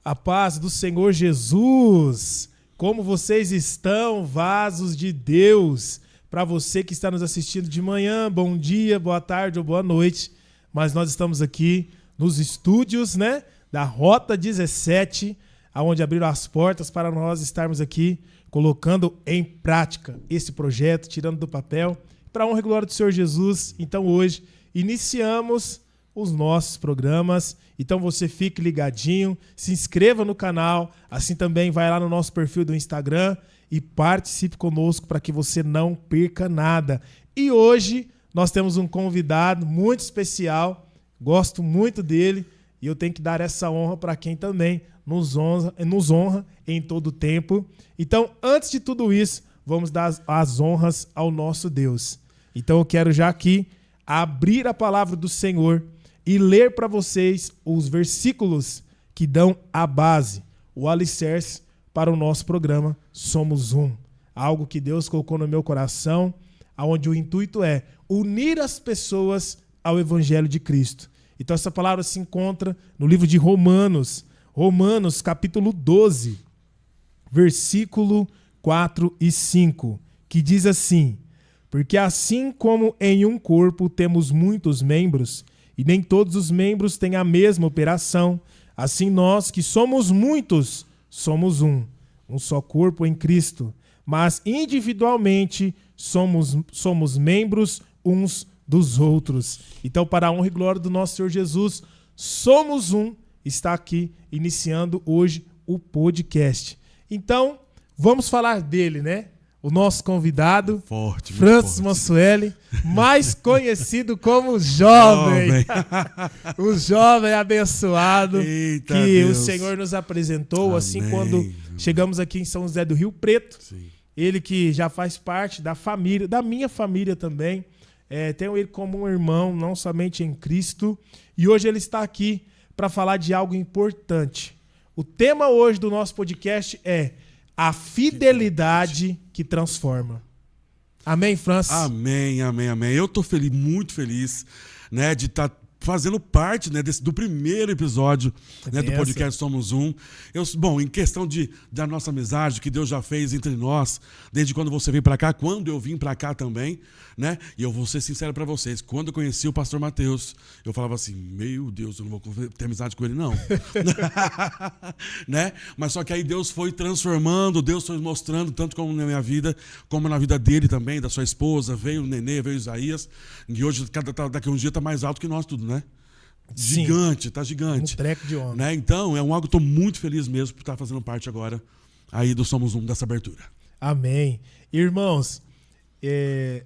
A paz do Senhor Jesus. Como vocês estão, vasos de Deus? Para você que está nos assistindo de manhã, bom dia, boa tarde ou boa noite. Mas nós estamos aqui nos estúdios, né, da Rota 17, onde abriram as portas para nós estarmos aqui colocando em prática esse projeto, tirando do papel, para a honra e glória do Senhor Jesus. Então hoje iniciamos os nossos programas. Então você fique ligadinho, se inscreva no canal, assim também vai lá no nosso perfil do Instagram e participe conosco para que você não perca nada. E hoje nós temos um convidado muito especial, gosto muito dele e eu tenho que dar essa honra para quem também nos honra em todo o tempo. Então, antes de tudo isso, vamos dar as honras ao nosso Deus. Então eu quero já aqui abrir a palavra do Senhor e ler para vocês os versículos que dão a base, o alicerce para o nosso programa Somos Um. Algo que Deus colocou no meu coração, onde o intuito é unir as pessoas ao Evangelho de Cristo. Então essa palavra se encontra no livro de Romanos, capítulo 12, versículo 4 e 5, que diz assim: porque assim como em um corpo temos muitos membros, e nem todos os membros têm a mesma operação, assim nós, que somos muitos, somos um só corpo em Cristo, mas individualmente somos membros uns dos outros. Então, para a honra e glória do nosso Senhor Jesus, Somos Um está aqui iniciando hoje o podcast. Então, vamos falar dele, né? O nosso convidado, Francis Mansueli, mais conhecido como Jovem. O jovem abençoado. Eita que Deus. O Senhor nos apresentou. Amém. Assim quando chegamos aqui em São José do Rio Preto. Sim. Ele que já faz parte da família, da minha família também. Tenho ele como um irmão, não somente em Cristo. E hoje ele está aqui para falar de algo importante. O tema hoje do nosso podcast é a fidelidade que transforma. Amém, Francis? Amém. Eu estou muito feliz, né, de estar fazendo parte, né, do primeiro episódio, né, do podcast Somos Um. Bom, em questão da nossa amizade, que Deus já fez entre nós, desde quando você veio para cá, quando eu vim para cá também, né? E eu vou ser sincero para vocês, quando eu conheci o pastor Mateus, eu falava assim, meu Deus, eu não vou ter amizade com ele não. Né? Mas só que aí Deus foi transformando, Deus foi mostrando, tanto como na minha vida, como na vida dele também, da sua esposa, veio o Nenê, veio o Isaías, e hoje, daqui a um dia tá mais alto que nós tudo, né? Gigante, tá gigante. Um treco de homem. Né? Então, é algo que eu tô muito feliz mesmo por estar fazendo parte agora aí do Somos Um, dessa abertura. Amém. Irmãos,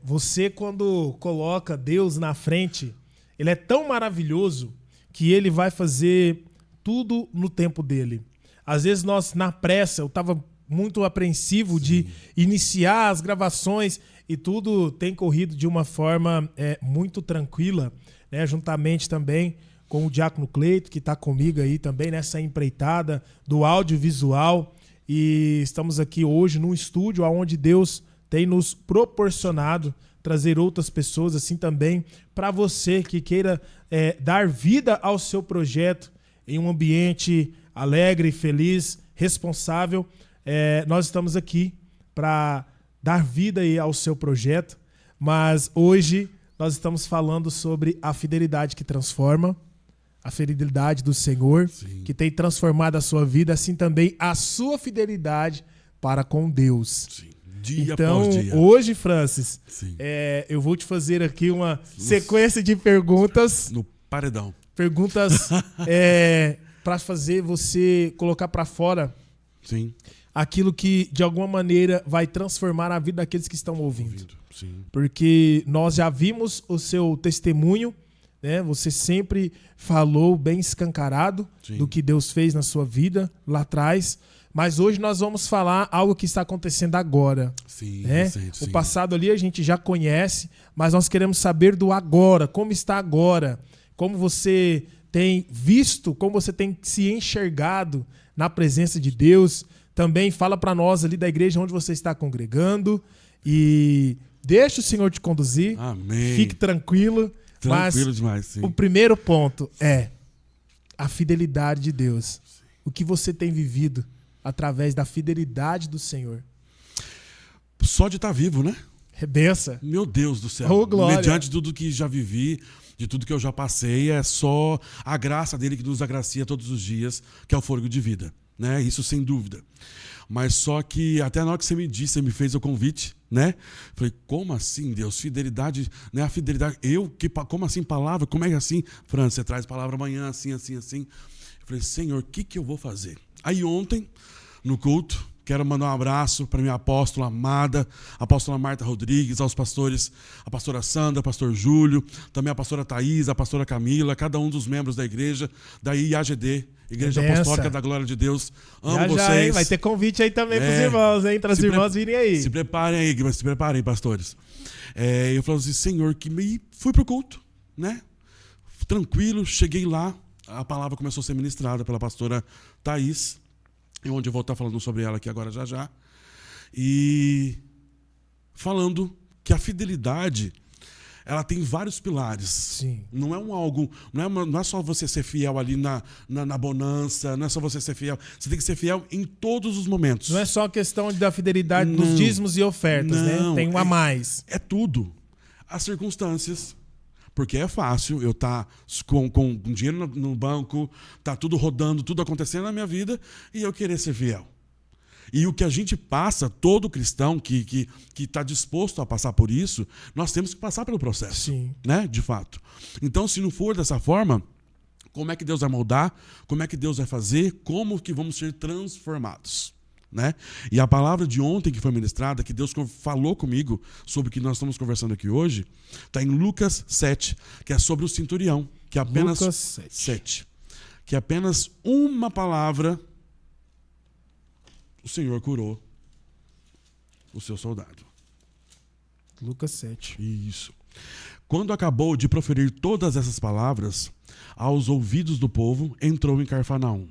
você quando coloca Deus na frente, ele é tão maravilhoso que ele vai fazer tudo no tempo dele. Às vezes nós, na pressa, eu estava muito apreensivo de iniciar as gravações e tudo tem corrido de uma forma muito tranquila, né? Juntamente também com o Diácono Cleito, que está comigo aí também nessa empreitada do audiovisual. E estamos aqui hoje num estúdio onde Deus tem nos proporcionado trazer outras pessoas assim também para você que queira dar vida ao seu projeto em um ambiente alegre, feliz, responsável. Nós estamos aqui para dar vida aí ao seu projeto, mas hoje nós estamos falando sobre a fidelidade que transforma, a fidelidade do Senhor, sim, que tem transformado a sua vida, assim também a sua fidelidade para com Deus. Sim. Dia então, após dia. Hoje, Francis, eu vou te fazer aqui uma sequência de perguntas. No paredão. Perguntas para fazer você colocar para fora, sim, aquilo que, de alguma maneira, vai transformar a vida daqueles que estão ouvindo. Sim. Porque nós já vimos o seu testemunho, né? Você sempre falou bem escancarado, sim, do que Deus fez na sua vida lá atrás. Mas hoje nós vamos falar algo que está acontecendo agora. Sim, né? sim. O passado ali a gente já conhece, mas nós queremos saber do agora, como está agora, como você tem visto, como você tem se enxergado na presença de Deus. Também fala para nós ali da igreja onde você está congregando e deixa o Senhor te conduzir. Amém. Fique tranquilo. Tranquilo demais, sim. O primeiro ponto é a fidelidade de Deus. o que você tem vivido através da fidelidade do Senhor? Só de estar vivo, né? É benção. Meu Deus do céu. Oh, glória. Mediante de tudo que já vivi, de tudo que eu já passei, é só a graça dele que nos agracia todos os dias, que é o fôlego de vida, né? Isso sem dúvida. Mas só que até na hora que você me disse, você me fez o convite, né? Falei, como assim, Deus? Fidelidade, né? A fidelidade, como assim palavra? Como é que assim? Fran, você traz palavra amanhã, assim, assim, assim. Eu falei, Senhor, o que eu vou fazer? Aí ontem, no culto, quero mandar um abraço para minha apóstola amada, a apóstola Marta Rodrigues, aos pastores, a pastora Sandra, o pastor Júlio, também a pastora Thaís, a pastora Camila, cada um dos membros da igreja, da IAGD, Igreja Apostólica da Glória de Deus. Amo vocês. Hein? Vai ter convite aí também para os irmãos, hein? Para os irmãos virem aí. Se preparem, pastores. Eu falo assim, Senhor, fui para o culto, né? Tranquilo, cheguei lá, a palavra começou a ser ministrada pela pastora Thaís, onde eu vou estar falando sobre ela aqui agora já. E falando que a fidelidade, ela tem vários pilares. Sim. Não é só você ser fiel ali na bonança, não é só você ser fiel. Você tem que ser fiel em todos os momentos. Não é só a questão da fidelidade nos dízimos e ofertas, né? Tem um a mais. É tudo. As circunstâncias. Porque é fácil eu estar com dinheiro no banco, tá tudo rodando, tudo acontecendo na minha vida, e eu querer ser fiel. E o que a gente passa, todo cristão que está disposto a passar por isso, nós temos que passar pelo processo. Sim. Né? De fato. Então, se não for dessa forma, como é que Deus vai moldar? Como é que Deus vai fazer? Como que vamos ser transformados? Né? E a palavra de ontem que foi ministrada, que Deus falou comigo sobre o que nós estamos conversando aqui hoje, está em Lucas 7, que é sobre o centurião, que é apenas Lucas 7. Que é apenas uma palavra o Senhor curou o seu soldado. Lucas 7. Isso. Quando acabou de proferir todas essas palavras aos ouvidos do povo, entrou em Cafarnaum.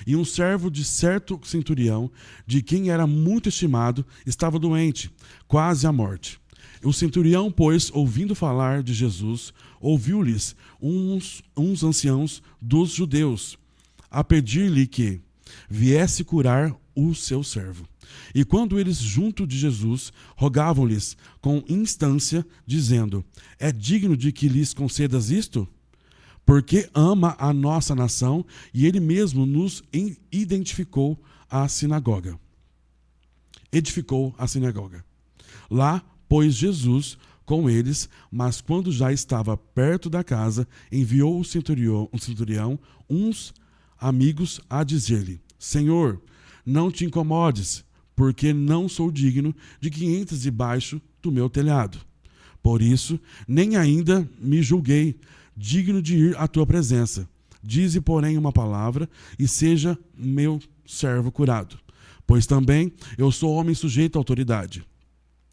E um servo de certo centurião, de quem era muito estimado, estava doente, quase à morte. O centurião, pois, ouvindo falar de Jesus, ouviu-lhes uns anciãos dos judeus, a pedir-lhe que viesse curar o seu servo. E quando eles junto de Jesus, rogavam-lhes com instância, dizendo, é digno de que lhes concedas isto? Porque ama a nossa nação e ele mesmo nos edificou a sinagoga. Lá, pois, Jesus com eles, mas quando já estava perto da casa, enviou o centurião uns amigos a dizer-lhe, Senhor, não te incomodes, porque não sou digno de que entres debaixo do meu telhado. Por isso, nem ainda me julguei digno de ir à tua presença. Dize, porém, uma palavra, e seja meu servo curado. Pois também eu sou homem sujeito à autoridade,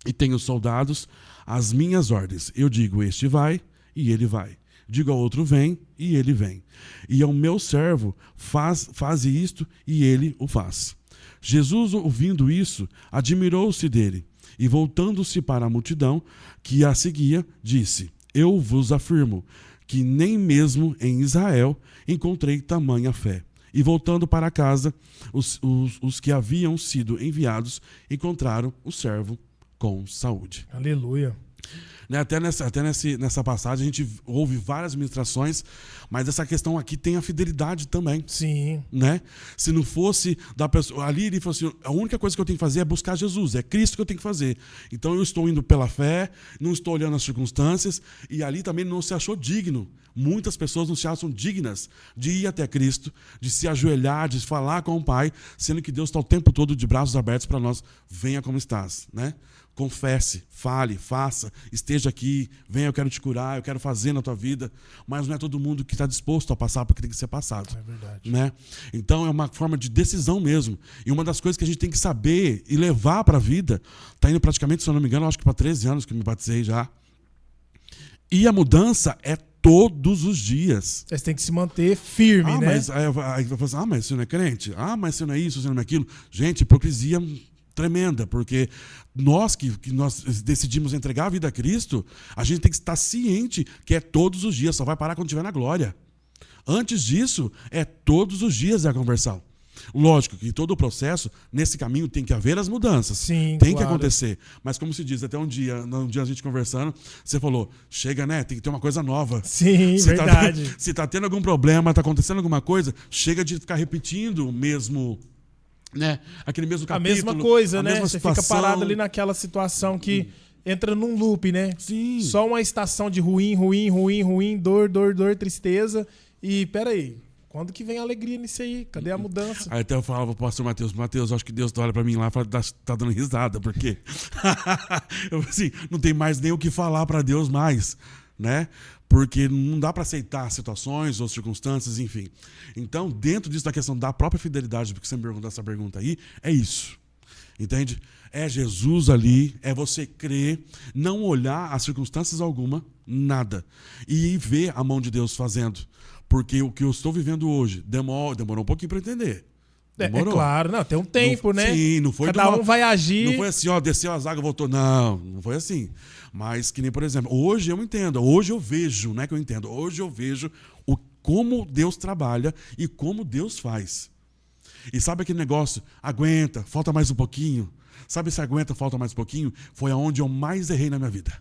e tenho soldados às minhas ordens. Eu digo, este vai, e ele vai. Digo ao outro, vem, e ele vem. E ao meu servo, faze isto, e ele o faz. Jesus, ouvindo isso, admirou-se dele, e voltando-se para a multidão que a seguia, disse, eu vos afirmo, que nem mesmo em Israel encontrei tamanha fé. E voltando para casa, os que haviam sido enviados encontraram o servo com saúde. Aleluia. Até nessa passagem a gente ouve várias ministrações, mas essa questão aqui tem a fidelidade também. Sim. Né? Se não fosse da pessoa. Ali ele falou assim: a única coisa que eu tenho que fazer é buscar Jesus, é Cristo que eu tenho que fazer. Então eu estou indo pela fé, não estou olhando as circunstâncias, e ali também não se achou digno. Muitas pessoas não se acham dignas de ir até Cristo, de se ajoelhar, de falar com o Pai, sendo que Deus está o tempo todo de braços abertos para nós. Venha como estás, né? Confesse, fale, faça, esteja aqui, venha, eu quero te curar, eu quero fazer na tua vida, mas não é todo mundo que está disposto a passar porque tem que ser passado. É verdade. Né? Então é uma forma de decisão mesmo. E uma das coisas que a gente tem que saber e levar para a vida, está indo praticamente, se eu não me engano, acho que para 13 anos que eu me batizei já. E a mudança é todos os dias. Você tem que se manter firme, né? Mas, aí vai falar assim, mas você não é crente? Mas você não é isso, você não é aquilo. Gente, hipocrisia tremenda, porque nós que nós decidimos entregar a vida a Cristo, a gente tem que estar ciente que é todos os dias, só vai parar quando estiver na glória. Antes disso, é todos os dias a conversão. Lógico que todo o processo, nesse caminho, tem que haver as mudanças. Sim, tem que claro. acontecer. Mas como se diz, até um dia a gente conversando, você falou, chega, né? Tem que ter uma coisa nova. Sim, se verdade. Se tá tendo algum problema, tá acontecendo alguma coisa, chega de ficar repetindo o mesmo... Né? Aquele mesmo capítulo. A mesma coisa, né? Mesma você situação. fica parado ali naquela situação que entra num loop, né? Sim. Só uma estação de ruim, dor, tristeza. E peraí, quando que vem a alegria nisso aí? Cadê a mudança? Aí até eu falava pro pastor Mateus, acho que Deus olha pra mim lá e fala, tá dando risada, porque eu assim, não tem mais nem o que falar pra Deus mais, né? Porque não dá para aceitar situações ou circunstâncias, enfim. Então, dentro disso, da questão da própria fidelidade, porque você me perguntou essa pergunta aí, é isso. Entende? É Jesus ali, é você crer, não olhar as circunstâncias alguma, nada. E ver a mão de Deus fazendo. Porque o que eu estou vivendo hoje demorou um pouquinho para entender. Demorou. É claro, não, tem um tempo, né? Sim, não foi Cada um vai agir. Não foi assim, ó, desceu a zaga, voltou. Não foi assim. Mas que nem, por exemplo, hoje eu entendo, hoje eu vejo, não é que eu entendo, hoje eu vejo como Deus trabalha e como Deus faz. E sabe aquele negócio, aguenta, falta mais um pouquinho? Sabe se aguenta, falta mais um pouquinho? Foi aonde eu mais errei na minha vida.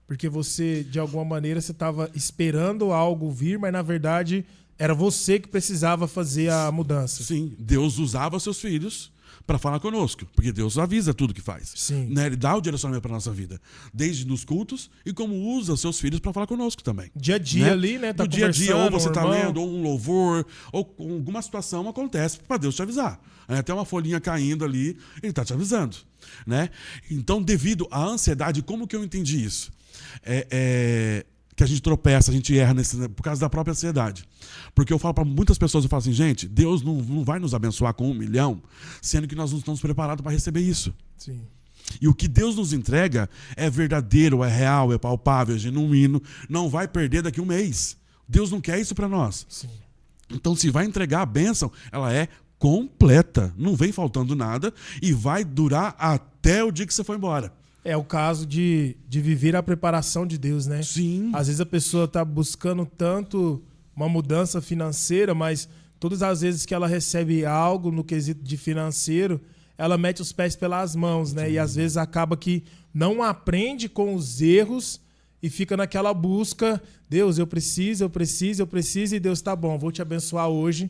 Porque você, de alguma maneira, você estava esperando algo vir, mas na verdade era você que precisava fazer a mudança. Sim, Deus usava seus filhos para falar conosco, porque Deus avisa tudo que faz. Sim. Né? Ele dá o direcionamento para nossa vida, desde nos cultos e como usa seus filhos para falar conosco também. Dia a dia, né? Ali, né? Tá do dia a dia, ou você está lendo, ou um louvor, ou alguma situação acontece para Deus te avisar. Até uma folhinha caindo ali, ele está te avisando. Né? Então, devido à ansiedade, como que eu entendi isso? Que a gente tropeça, a gente erra por causa da própria ansiedade. Porque eu falo para muitas pessoas, eu falo assim, gente, Deus não vai nos abençoar com 1 milhão, sendo que nós não estamos preparados para receber isso. Sim. E o que Deus nos entrega é verdadeiro, é real, é palpável, é genuíno, não vai perder daqui a um mês. Deus não quer isso para nós. Sim. Então, se vai entregar a bênção, ela é completa, não vem faltando nada e vai durar até o dia que você for embora. É o caso de viver a preparação de Deus, né? Sim. Às vezes a pessoa está buscando tanto uma mudança financeira, mas todas as vezes que ela recebe algo no quesito de financeiro, ela mete os pés pelas mãos, né? Sim. E às vezes acaba que não aprende com os erros e fica naquela busca, Deus, eu preciso, e Deus, tá bom, vou te abençoar hoje.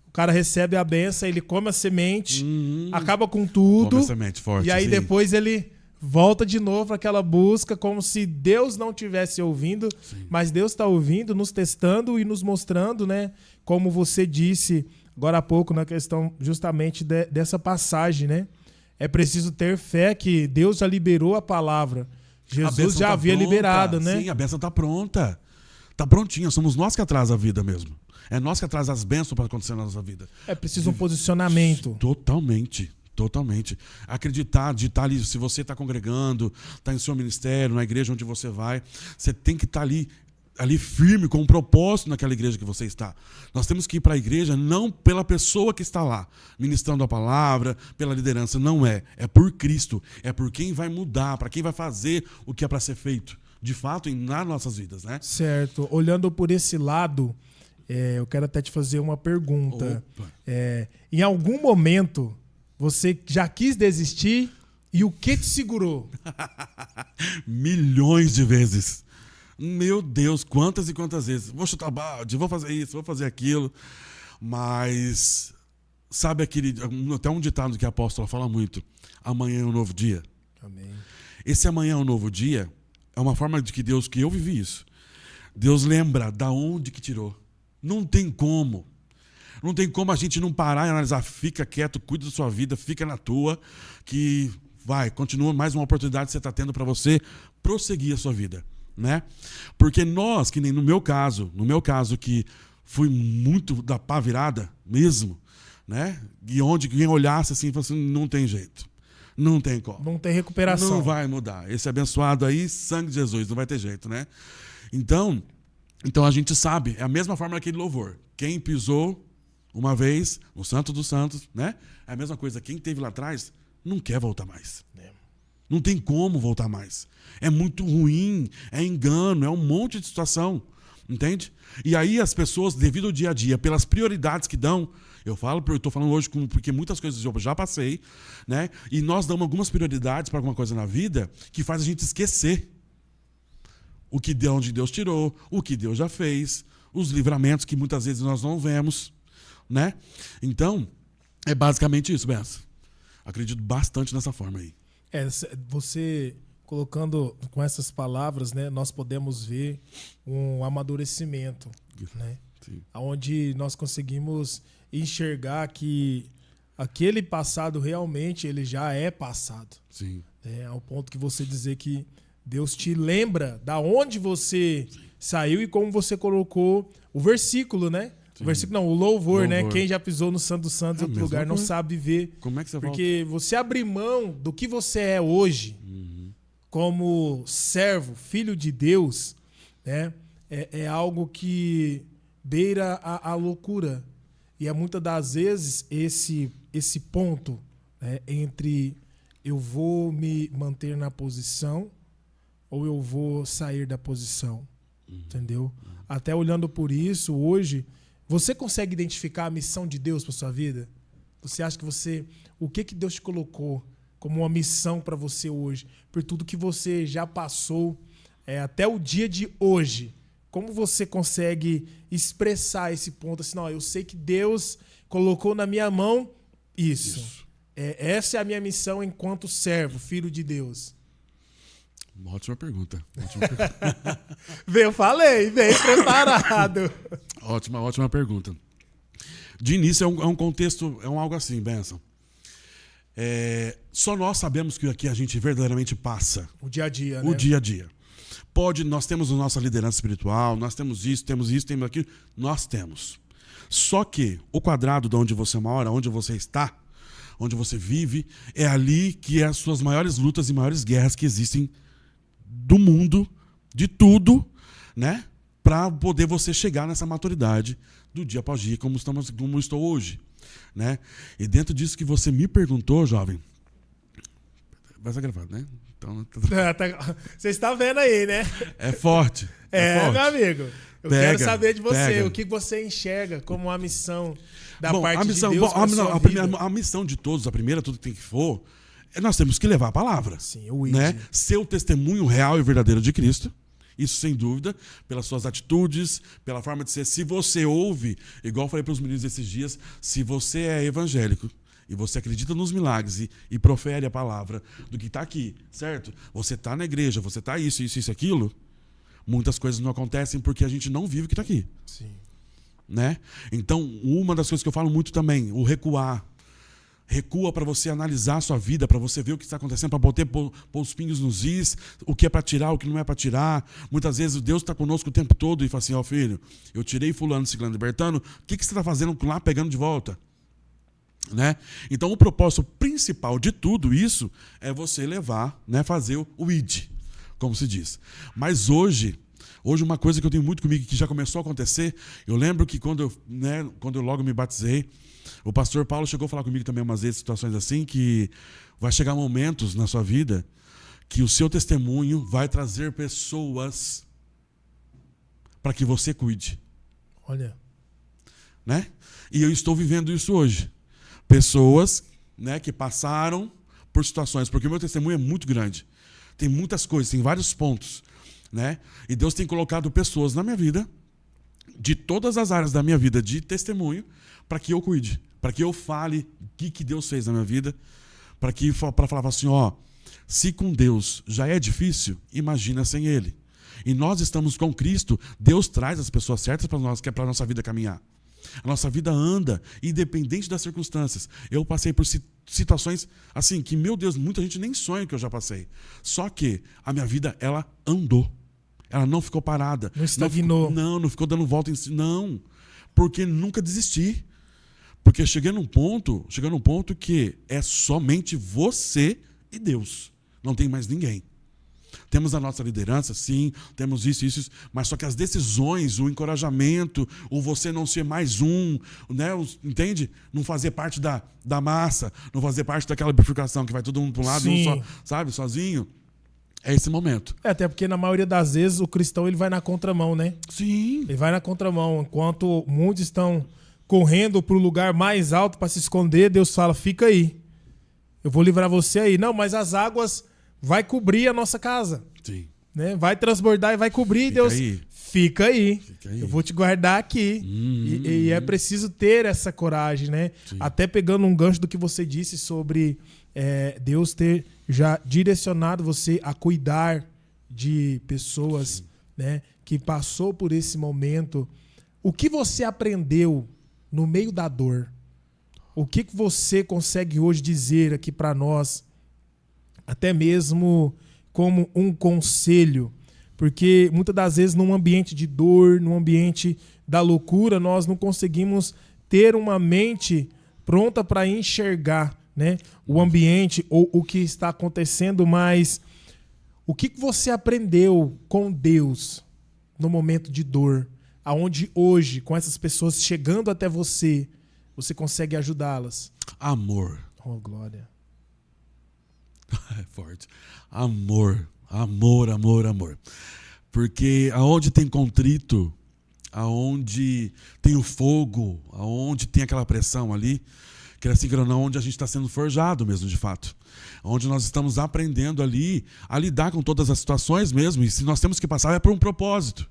O cara recebe a benção, ele come a semente, acaba com tudo, come a semente forte, e aí sim. Depois ele volta de novo para aquela busca, como se Deus não estivesse ouvindo, sim. Mas Deus está ouvindo, nos testando e nos mostrando, né? Como você disse agora há pouco na questão justamente dessa passagem, né? É preciso ter fé que Deus já liberou a palavra. Jesus já havia liberado, né? Sim, a bênção está pronta. Está prontinha. Somos nós que atrasa a vida mesmo. É nós que atrasa as bênçãos para acontecer na nossa vida. É preciso um posicionamento. Totalmente. Acreditar, de estar ali, se você está congregando, está em seu ministério, na igreja onde você vai, você tem que estar ali firme, com um propósito naquela igreja que você está. Nós temos que ir para a igreja não pela pessoa que está lá, ministrando a palavra, pela liderança, não é. É por Cristo, é por quem vai mudar, para quem vai fazer o que é para ser feito, de fato, nas nossas vidas, né? Certo. Olhando por esse lado, eu quero até te fazer uma pergunta. Em algum momento, você já quis desistir e o que te segurou? Milhões de vezes. Meu Deus, quantas e quantas vezes. Vou chutar balde, vou fazer isso, vou fazer aquilo. Mas, sabe até um ditado que a apóstola fala muito. Amanhã é um novo dia. Amém. Esse amanhã é um novo dia é uma forma de que eu vivi isso. Deus lembra da onde que tirou. Não tem como. Não tem como a gente não parar e analisar. Fica quieto, cuida da sua vida, fica na tua, que continua mais uma oportunidade que você está tendo para você prosseguir a sua vida, né? Porque nós, que nem no meu caso que fui muito da pá virada mesmo, né? E onde quem olhasse assim, falasse assim, não tem jeito. Não tem como. Não tem recuperação. Não vai mudar. Esse abençoado aí, sangue de Jesus, não vai ter jeito, né? Então a gente sabe, é a mesma forma daquele louvor. Quem pisou uma vez no Santo dos Santos, né? É a mesma coisa. Quem esteve lá atrás não quer voltar mais. Não tem como voltar mais. É muito ruim, é engano, é um monte de situação. Entende? E aí as pessoas, devido ao dia a dia, pelas prioridades que dão, eu estou falando hoje porque muitas coisas eu já passei, né? E nós damos algumas prioridades para alguma coisa na vida que faz a gente esquecer de onde Deus tirou, o que Deus já fez, os livramentos que muitas vezes nós não vemos, né? Então, é basicamente isso, Benção. Acredito bastante nessa forma aí. Você colocando com essas palavras, né, nós podemos ver um amadurecimento, né? Sim. Onde nós conseguimos enxergar que aquele passado realmente ele já é passado. Sim. Ao ponto que você dizer que Deus te lembra da onde você saiu e como você colocou o versículo, né? Sim. O versículo não, o louvor, né? Quem já pisou no Santo dos Santos em outro lugar não sabe ver. Como é que você Porque você abrir mão do que você é hoje, como servo, filho de Deus, né? É algo que beira a loucura. E é muitas das vezes esse ponto, né, entre eu vou me manter na posição ou eu vou sair da posição. Entendeu? Até olhando por isso, hoje, você consegue identificar a missão de Deus para sua vida? Você acha que o que Deus te colocou como uma missão para você hoje? Por tudo que você já passou até o dia de hoje. Como você consegue expressar esse ponto assim, não, eu sei que Deus colocou na minha mão isso. Essa é a minha missão enquanto servo, filho de Deus. Ótima pergunta. Eu falei, bem preparado. Ótima pergunta. De início é um contexto, é algo assim, Benção. Só nós sabemos que aqui a gente verdadeiramente passa. O dia a dia, né? O dia a dia. Nós temos a nossa liderança espiritual, nós temos isso, temos aquilo, nós temos. Só que o quadrado de onde você mora, onde você está, onde você vive, é ali que as suas maiores lutas e maiores guerras que existem do mundo, de tudo, né? Para poder você chegar nessa maturidade do dia após dia, como estou hoje, né? E dentro disso que você me perguntou, jovem, vai ser gravado, né? Então, você está vendo aí, né? É forte. Forte. Meu amigo. Eu quero saber de você, o que você enxerga como uma missão da parte de Deus para sua vida. A missão de todos, a primeira, tudo que tem que for, nós temos que levar a palavra. Sim, o né? Ser o testemunho real e verdadeiro de Cristo. Isso sem dúvida, pelas suas atitudes, pela forma de ser. Se você ouve, igual eu falei para os meninos esses dias, se você é evangélico e você acredita nos milagres e profere a palavra do que está aqui, certo? Você está na igreja, você está isso, aquilo, muitas coisas não acontecem porque a gente não vive o que está aqui. Sim. Né? Então, uma das coisas que eu falo muito também, o recuar. Recua para você analisar a sua vida, para você ver o que está acontecendo, para poder pôr os pingos nos is, o que é para tirar, o que não é para tirar. Muitas vezes Deus está conosco o tempo todo e fala assim, filho, eu tirei fulano, ciclano, libertano, o que você está fazendo lá, pegando de volta? Né? Então o propósito principal de tudo isso é você levar, né, fazer o id, como se diz. Mas hoje uma coisa que eu tenho muito comigo, que já começou a acontecer, eu lembro que quando eu logo me batizei, o pastor Paulo chegou a falar comigo também umas vezes, situações assim, que vai chegar momentos na sua vida que o seu testemunho vai trazer pessoas para que você cuide. Olha. Né? E eu estou vivendo isso hoje. Pessoas, né, que passaram por situações, porque o meu testemunho é muito grande. Tem muitas coisas, tem vários pontos. Né? E Deus tem colocado pessoas na minha vida, de todas as áreas da minha vida de testemunho, para que eu cuide, para que eu fale o que Deus fez na minha vida, para falar assim, se com Deus já é difícil, imagina sem Ele. E nós estamos com Cristo, Deus traz as pessoas certas para nós, que é para a nossa vida caminhar. A nossa vida anda, independente das circunstâncias. Eu passei por situações assim, que, meu Deus, muita gente nem sonha que eu já passei. Só que a minha vida, ela andou. Ela não ficou parada. Não estagnou. Não ficou dando volta em si. Não. Porque nunca desisti. Porque cheguei num ponto que é somente você e Deus. Não tem mais ninguém. Temos a nossa liderança, sim, temos isso, mas só que as decisões, o encorajamento, o você não ser mais né, entende? Não fazer parte da massa, não fazer parte daquela bifurcação que vai todo mundo para um lado, sim, e um só, sabe, sozinho. é esse momento. Até porque na maioria das vezes o cristão ele vai na contramão, né? Sim. Ele vai na contramão. Enquanto muitos estão correndo para o lugar mais alto para se esconder, Deus fala, fica aí. Eu vou livrar você aí. Não, mas as águas vai cobrir a nossa casa. Sim. Né? Vai transbordar e vai cobrir. Deus, fica aí. Eu vou te guardar aqui. E é preciso ter essa coragem, né? Sim. Até pegando um gancho do que você disse sobre Deus ter já direcionado você a cuidar de pessoas, né, que passou por esse momento. O que você aprendeu no meio da dor? O que você consegue hoje dizer aqui para nós, até mesmo como um conselho? Porque muitas das vezes num ambiente de dor, num ambiente da loucura, nós não conseguimos ter uma mente pronta para enxergar, né, o ambiente ou o que está acontecendo, mas o que você aprendeu com Deus no momento de dor, aonde hoje, com essas pessoas chegando até você, você consegue ajudá-las? Amor. Oh, glória. É forte. Amor. Amor, amor, amor. Porque aonde tem contrito, aonde tem o fogo, aonde tem aquela pressão ali, que assim, que não, onde a gente está sendo forjado mesmo, de fato. Onde nós estamos aprendendo ali a lidar com todas as situações mesmo. E se nós temos que passar, é por um propósito.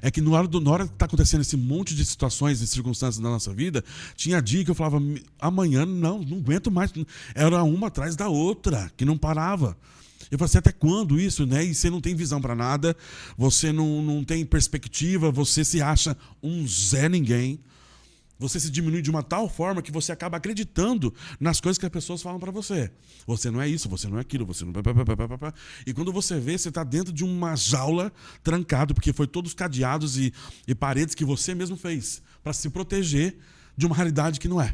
É que na hora que está acontecendo esse monte de situações e circunstâncias na nossa vida, tinha dia que eu falava, amanhã não aguento mais. Era uma atrás da outra, que não parava. Eu falei assim, até quando isso, né? E você não tem visão para nada, você não tem perspectiva, você se acha um Zé Ninguém. Você se diminui de uma tal forma que você acaba acreditando nas coisas que as pessoas falam para você. Você não é isso, você não é aquilo, você não... E quando você vê, você está dentro de uma jaula trancado, porque foi todos os cadeados e paredes que você mesmo fez para se proteger de uma realidade que não é.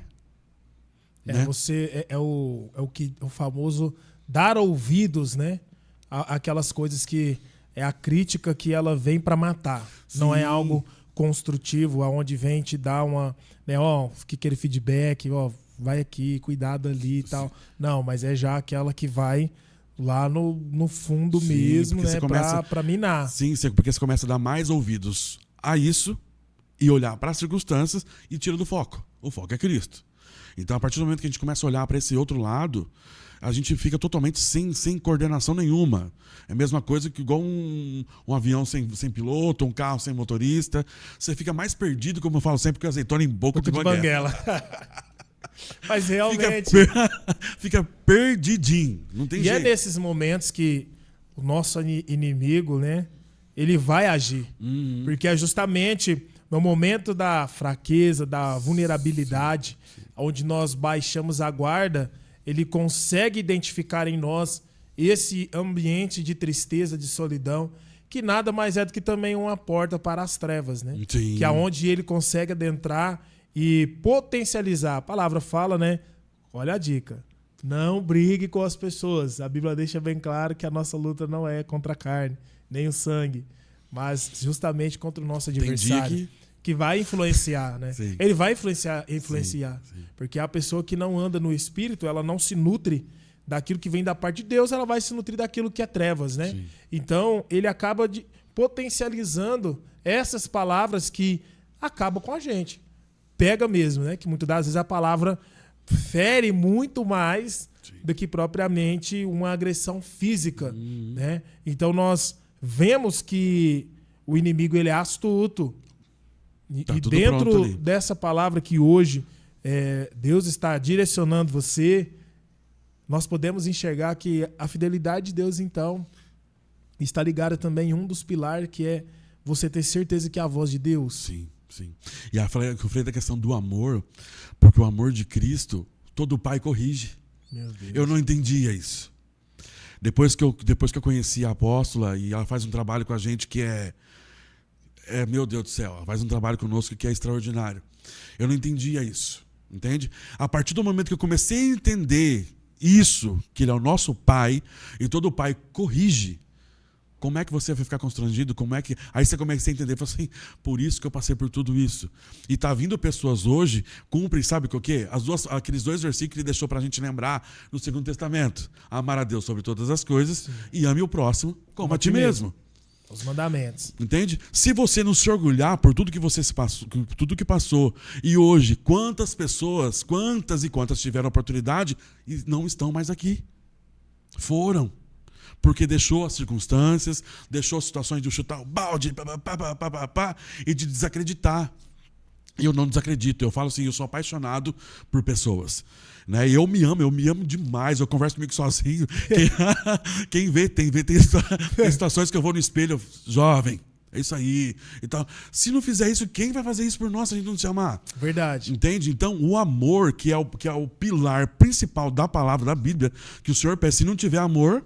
Né? Você é o famoso dar ouvidos, né? Aquelas coisas que é a crítica que ela vem para matar. Sim. Não é algo construtivo, aonde vem te dar uma, né, aquele feedback, vai aqui, cuidado ali e tal. Não, mas é já aquela que vai lá no fundo. Sim, mesmo, né, para minar. Sim, porque você começa a dar mais ouvidos a isso e olhar para as circunstâncias e tira do foco. O foco é Cristo. Então, a partir do momento que a gente começa a olhar para esse outro lado, a gente fica totalmente sem coordenação nenhuma. É a mesma coisa que igual um avião sem piloto, um carro sem motorista. Você fica mais perdido, como eu falo sempre, que azeitona em boca de banguela. Mas realmente... Fica perdidinho. Não tem jeito. E é nesses momentos que o nosso inimigo, né, ele vai agir. Porque é justamente no momento da fraqueza, da vulnerabilidade, onde nós baixamos a guarda, ele consegue identificar em nós esse ambiente de tristeza, de solidão, que nada mais é do que também uma porta para as trevas, né? Sim. Que é onde ele consegue adentrar e potencializar. A palavra fala, né? Olha a dica. Não brigue com as pessoas. A Bíblia deixa bem claro que a nossa luta não é contra a carne, nem o sangue, mas justamente contra o nosso adversário. Que vai influenciar, né? Sim. Ele vai influenciar. Sim. Porque a pessoa que não anda no Espírito, ela não se nutre daquilo que vem da parte de Deus, ela vai se nutrir daquilo que é trevas, né? Sim. Então, ele acaba potencializando essas palavras que acabam com a gente. Pega mesmo, né? Que muitas das vezes a palavra fere muito mais do que propriamente uma agressão física, né? Então, nós vemos que o inimigo ele é astuto. Tá e tudo dentro dessa palavra que hoje Deus está direcionando você, nós podemos enxergar que a fidelidade de Deus, então, está ligada também em um dos pilares, que é você ter certeza que é a voz de Deus. Sim. E eu falei da questão do amor, porque o amor de Cristo, todo pai corrige. Meu Deus. Eu não entendia isso. Depois que eu conheci a apóstola, e ela faz um trabalho com a gente que meu Deus do céu, ela faz um trabalho conosco que é extraordinário. Eu não entendia isso, entende? A partir do momento que eu comecei a entender isso, que ele é o nosso pai, e todo pai corrige, Como é que você vai ficar constrangido? Aí você começa a entender, fala assim, por isso que eu passei por tudo isso. E tá vindo pessoas hoje, cumprem, sabe o quê? Aqueles 2 versículos que ele deixou pra gente lembrar no Segundo Testamento. Amar a Deus sobre todas as coisas, sim, e ame o próximo como a ti mesmo. Os mandamentos. Entende? Se você não se orgulhar por tudo que você passou, tudo que passou, e hoje, quantas e quantas tiveram oportunidade e não estão mais aqui? Foram. Porque deixou as circunstâncias, deixou as situações de chutar o balde, e de desacreditar. E eu não desacredito. Eu falo assim, eu sou apaixonado por pessoas. Né? Eu me amo demais. Eu converso comigo sozinho. Quem vê, tem situações que eu vou no espelho, jovem, é isso aí. Então, se não fizer isso, quem vai fazer isso por nós se a gente não se amar? Verdade. Entende? Então, o amor, que é o pilar principal da palavra da Bíblia, que o Senhor pede, se não tiver amor,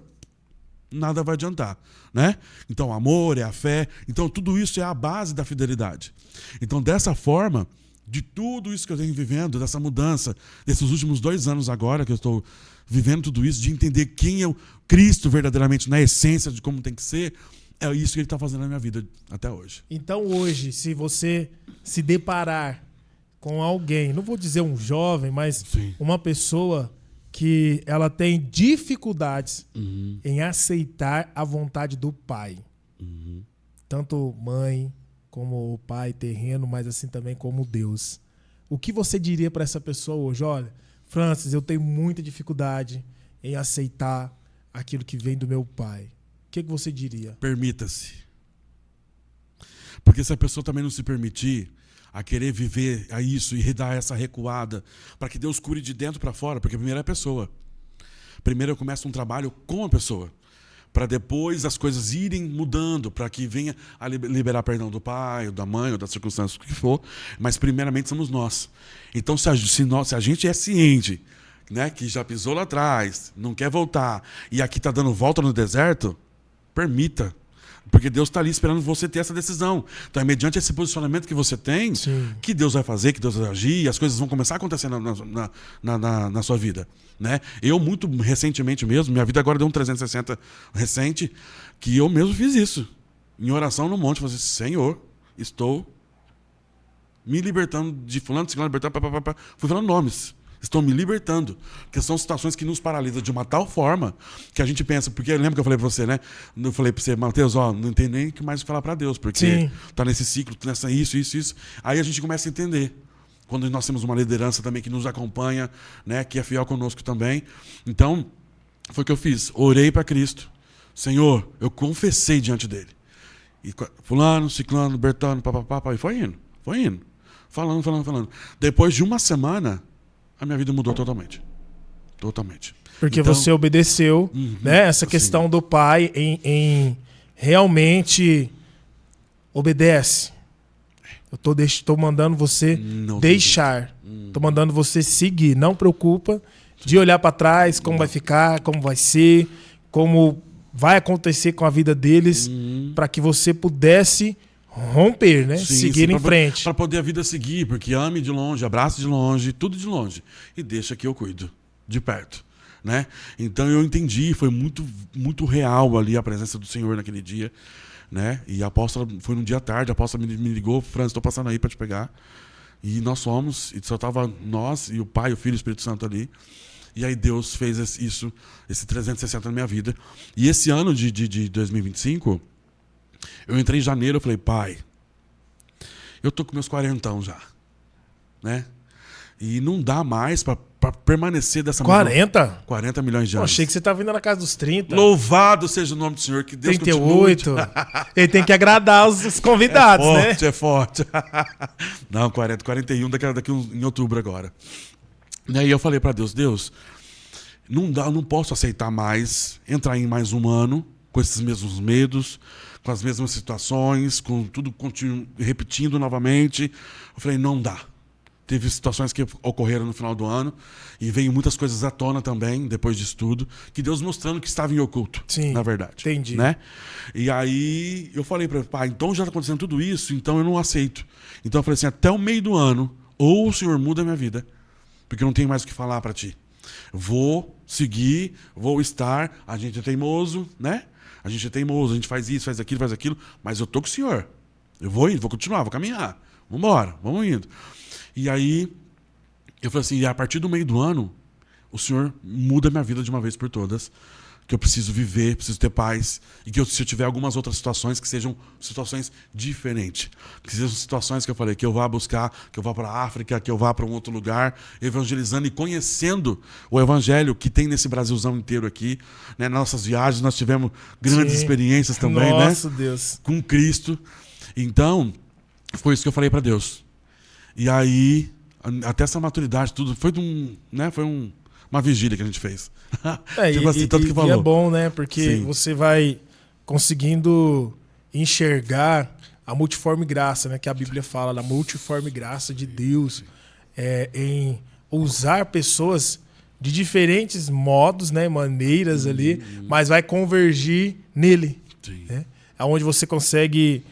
nada vai adiantar, né? Então, o amor é a fé. Então, tudo isso é a base da fidelidade. Então, dessa forma, de tudo isso que eu venho vivendo, dessa mudança, desses últimos 2 anos agora que eu estou vivendo tudo isso, de entender quem é o Cristo verdadeiramente, na essência de como tem que ser, é isso que ele está fazendo na minha vida até hoje. Então, hoje, se você se deparar com alguém, não vou dizer um jovem, mas sim, uma pessoa que ela tem dificuldades em aceitar a vontade do pai. Tanto mãe, como o pai terreno, mas assim também como Deus. O que você diria para essa pessoa hoje? Olha, Francis, eu tenho muita dificuldade em aceitar aquilo que vem do meu pai. O que você diria? Permita-se. Porque se a pessoa também não se permitir a querer viver a isso e dar essa recuada, para que Deus cure de dentro para fora, porque primeiro é a pessoa. Primeiro eu começo um trabalho com a pessoa, para depois as coisas irem mudando, para que venha a liberar perdão do pai, ou da mãe, ou das circunstâncias que for, mas primeiramente somos nós. Então se a gente é ciente, né, que já pisou lá atrás, não quer voltar, e aqui está dando volta no deserto, permita. Porque Deus está ali esperando você ter essa decisão. Então é mediante esse posicionamento que você tem, sim, que Deus vai fazer, que Deus vai agir, e as coisas vão começar a acontecer na sua vida. Né? Eu, muito recentemente mesmo, minha vida agora deu um 360 recente, que eu mesmo fiz isso. Em oração no monte, falei assim, Senhor, estou me libertando de fulano, de ciclano, fui falando nomes. Estou me libertando. Porque são situações que nos paralisam de uma tal forma que a gente pensa, porque lembra que eu falei para você, né? Eu falei para você, Mateus, não tem nem o que mais falar para Deus, porque sim, tá nesse ciclo, nessa isso. Aí a gente começa a entender. Quando nós temos uma liderança também que nos acompanha, né? Que é fiel conosco também. Então, foi o que eu fiz. Orei para Cristo. Senhor, eu confessei diante dele. E fulano, ciclano, bertano, papapá, e foi indo. Falando. Depois de uma semana, a minha vida mudou totalmente. Porque então, você obedeceu, né? Essa questão sim, do pai em realmente obedece. Eu tô mandando você não deixar. Tô mandando você seguir. Não preocupa de olhar para trás, como vai ficar, como vai ser, como vai acontecer com a vida deles, para que você pudesse romper, né? Sim, seguir em frente. Para poder a vida seguir, porque ame de longe, abrace de longe, tudo de longe. E deixa que eu cuido, de perto. Né? Então eu entendi, foi muito, muito real ali a presença do Senhor naquele dia. Né? E a apóstola, foi num dia à tarde, a apóstola me ligou, Francis, estou passando aí para te pegar. E nós fomos, e só estava nós e o Pai, o Filho e o Espírito Santo ali. E aí Deus fez esse 360 na minha vida. E esse ano de 2025... eu entrei em janeiro, eu falei, pai, eu tô com meus 40 já, né? E não dá mais para permanecer dessa 40? 40 milhões de anos. Eu achei que você tá vindo na casa dos 30. Louvado seja o nome do Senhor, que Deus 38. Ele tem que agradar os convidados, né? É forte. Não, 41 daqui em outubro agora. E aí eu falei para Deus, não posso aceitar mais, entrar em mais um ano com esses mesmos medos, com as mesmas situações, com tudo repetindo novamente. Eu falei, não dá. Teve situações que ocorreram no final do ano e veio muitas coisas à tona também, depois disso tudo, que Deus mostrando que estava em oculto, sim, na verdade. Entendi. Né? E aí eu falei para ele, pai, então já está acontecendo tudo isso, então eu não aceito. Então eu falei assim, até o meio do ano, ou o Senhor muda a minha vida, porque eu não tenho mais o que falar para ti. Vou seguir, vou estar. A gente é teimoso, né? A gente é teimoso, a gente faz isso, faz aquilo, mas eu tô com o senhor. Eu vou indo, vou continuar, vou caminhar. Vamos embora, vamos indo. E aí, eu falei assim, e a partir do meio do ano, o senhor muda minha vida de uma vez por todas, que eu preciso viver, preciso ter paz, e que se eu tiver algumas outras situações, que sejam situações diferentes. Que sejam situações que eu falei, que eu vá buscar, que eu vá para a África, que eu vá para um outro lugar, evangelizando e conhecendo o evangelho que tem nesse Brasilzão inteiro aqui. Né? Nas nossas viagens nós tivemos grandes experiências também, Nossa, né? Deus. Com Cristo. Então, foi isso que eu falei para Deus. E aí, até essa maturidade, tudo, foi uma vigília que a gente fez. Tipo assim, tanto que falou. E é bom, né? Porque Sim. Você vai conseguindo enxergar a multiforme graça, né? Que a Bíblia fala, da multiforme graça de Deus em usar pessoas de diferentes modos, né? Maneiras ali, mas vai convergir nele. Né? Onde você consegue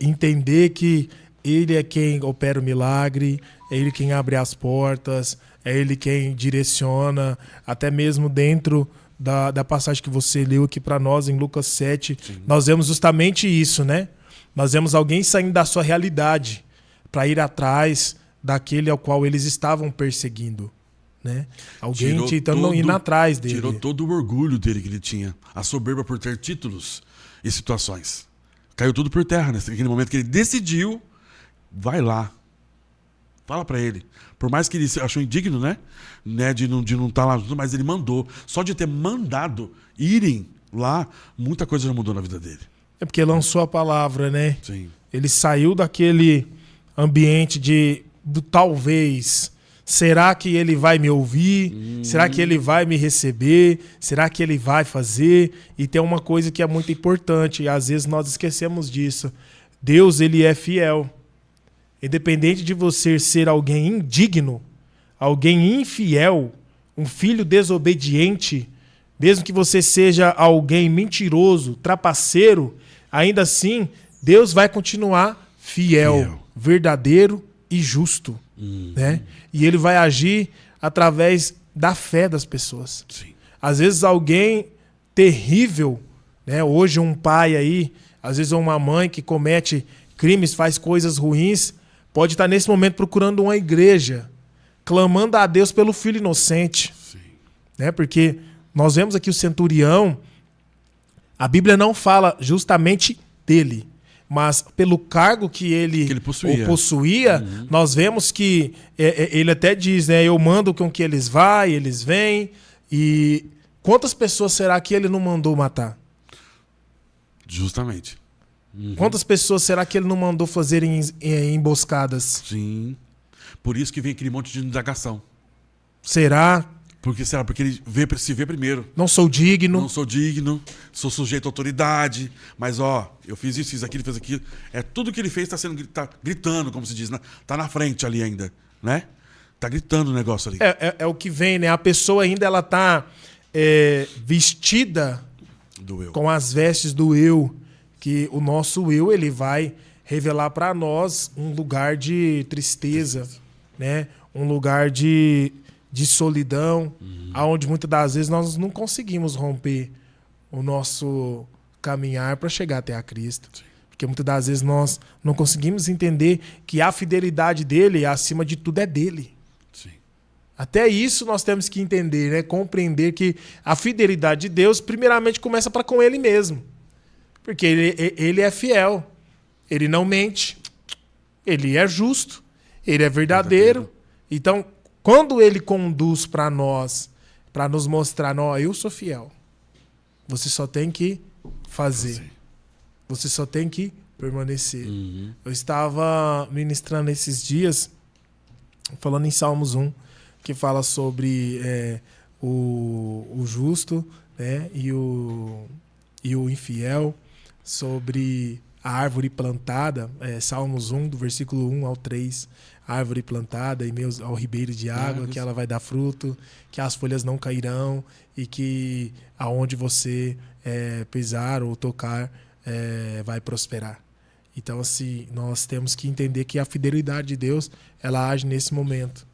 entender que ele é quem opera o milagre, é ele quem abre as portas, é ele quem direciona, até mesmo dentro da passagem que você leu aqui para nós, em Lucas 7. Sim. Nós vemos justamente isso, né? Nós vemos alguém saindo da sua realidade para ir atrás daquele ao qual eles estavam perseguindo. Né? Alguém tentando ir atrás dele. Tirou todo o orgulho dele que ele tinha, a soberba por ter títulos e situações. Caiu tudo por terra, né? Naquele momento que ele decidiu, vai lá. Fala pra ele. Por mais que ele achou indigno, né? De não estar lá junto, mas ele mandou. Só de ter mandado irem lá, muita coisa já mudou na vida dele. É porque lançou a palavra, né? Sim. Ele saiu daquele ambiente do talvez. Será que ele vai me ouvir? Será que ele vai me receber? Será que ele vai fazer? E tem uma coisa que é muito importante, e às vezes nós esquecemos disso. Deus, ele é fiel. Independente de você ser alguém indigno, alguém infiel, um filho desobediente, mesmo que você seja alguém mentiroso, trapaceiro, ainda assim, Deus vai continuar fiel. Verdadeiro e justo. Né? E ele vai agir através da fé das pessoas. Sim. Às vezes alguém terrível, né? Hoje um pai aí, às vezes uma mãe que comete crimes, faz coisas ruins, pode estar nesse momento procurando uma igreja, clamando a Deus pelo filho inocente. Sim. Né? Porque nós vemos aqui o centurião, a Bíblia não fala justamente dele, mas pelo cargo que ele possuía, nós vemos que ele até diz, né, eu mando com que eles vão, eles vêm. E quantas pessoas será que ele não mandou matar? Justamente. Quantas pessoas será que ele não mandou fazer emboscadas? Sim. Por isso que vem aquele monte de indagação. Será? Porque ele se vê primeiro. Não sou digno, sou sujeito à autoridade, mas eu fiz isso, fiz aquilo, fiz aquilo. Tudo que ele fez tá gritando, como se diz, né? Tá na frente ali ainda, né? Tá gritando o negócio ali. É o que vem, né? A pessoa ainda ela tá vestida do eu, com as vestes do eu, que o nosso eu ele vai revelar para nós um lugar de tristeza, né? Um lugar de solidão, aonde muitas das vezes nós não conseguimos romper o nosso caminhar para chegar até a Cristo. Sim. Porque muitas das vezes nós não conseguimos entender que a fidelidade dele, acima de tudo, é dele. Sim. Até isso nós temos que entender, né? Compreender que a fidelidade de Deus, primeiramente, começa com ele mesmo. Porque ele é fiel, ele não mente, ele é justo, ele é verdadeiro. Então, quando ele conduz para nós, para nos mostrar, eu sou fiel. Você só tem que fazer. Você só tem que permanecer. Eu estava ministrando esses dias, falando em Salmos 1, que fala sobre o justo, né, e o infiel, sobre a árvore plantada, Salmos 1, do versículo 1 ao 3, árvore plantada ao ribeiro de água, que ela vai dar fruto, que as folhas não cairão e que aonde você pisar ou tocar vai prosperar. Então, assim, nós temos que entender que a fidelidade de Deus, ela age nesse momento,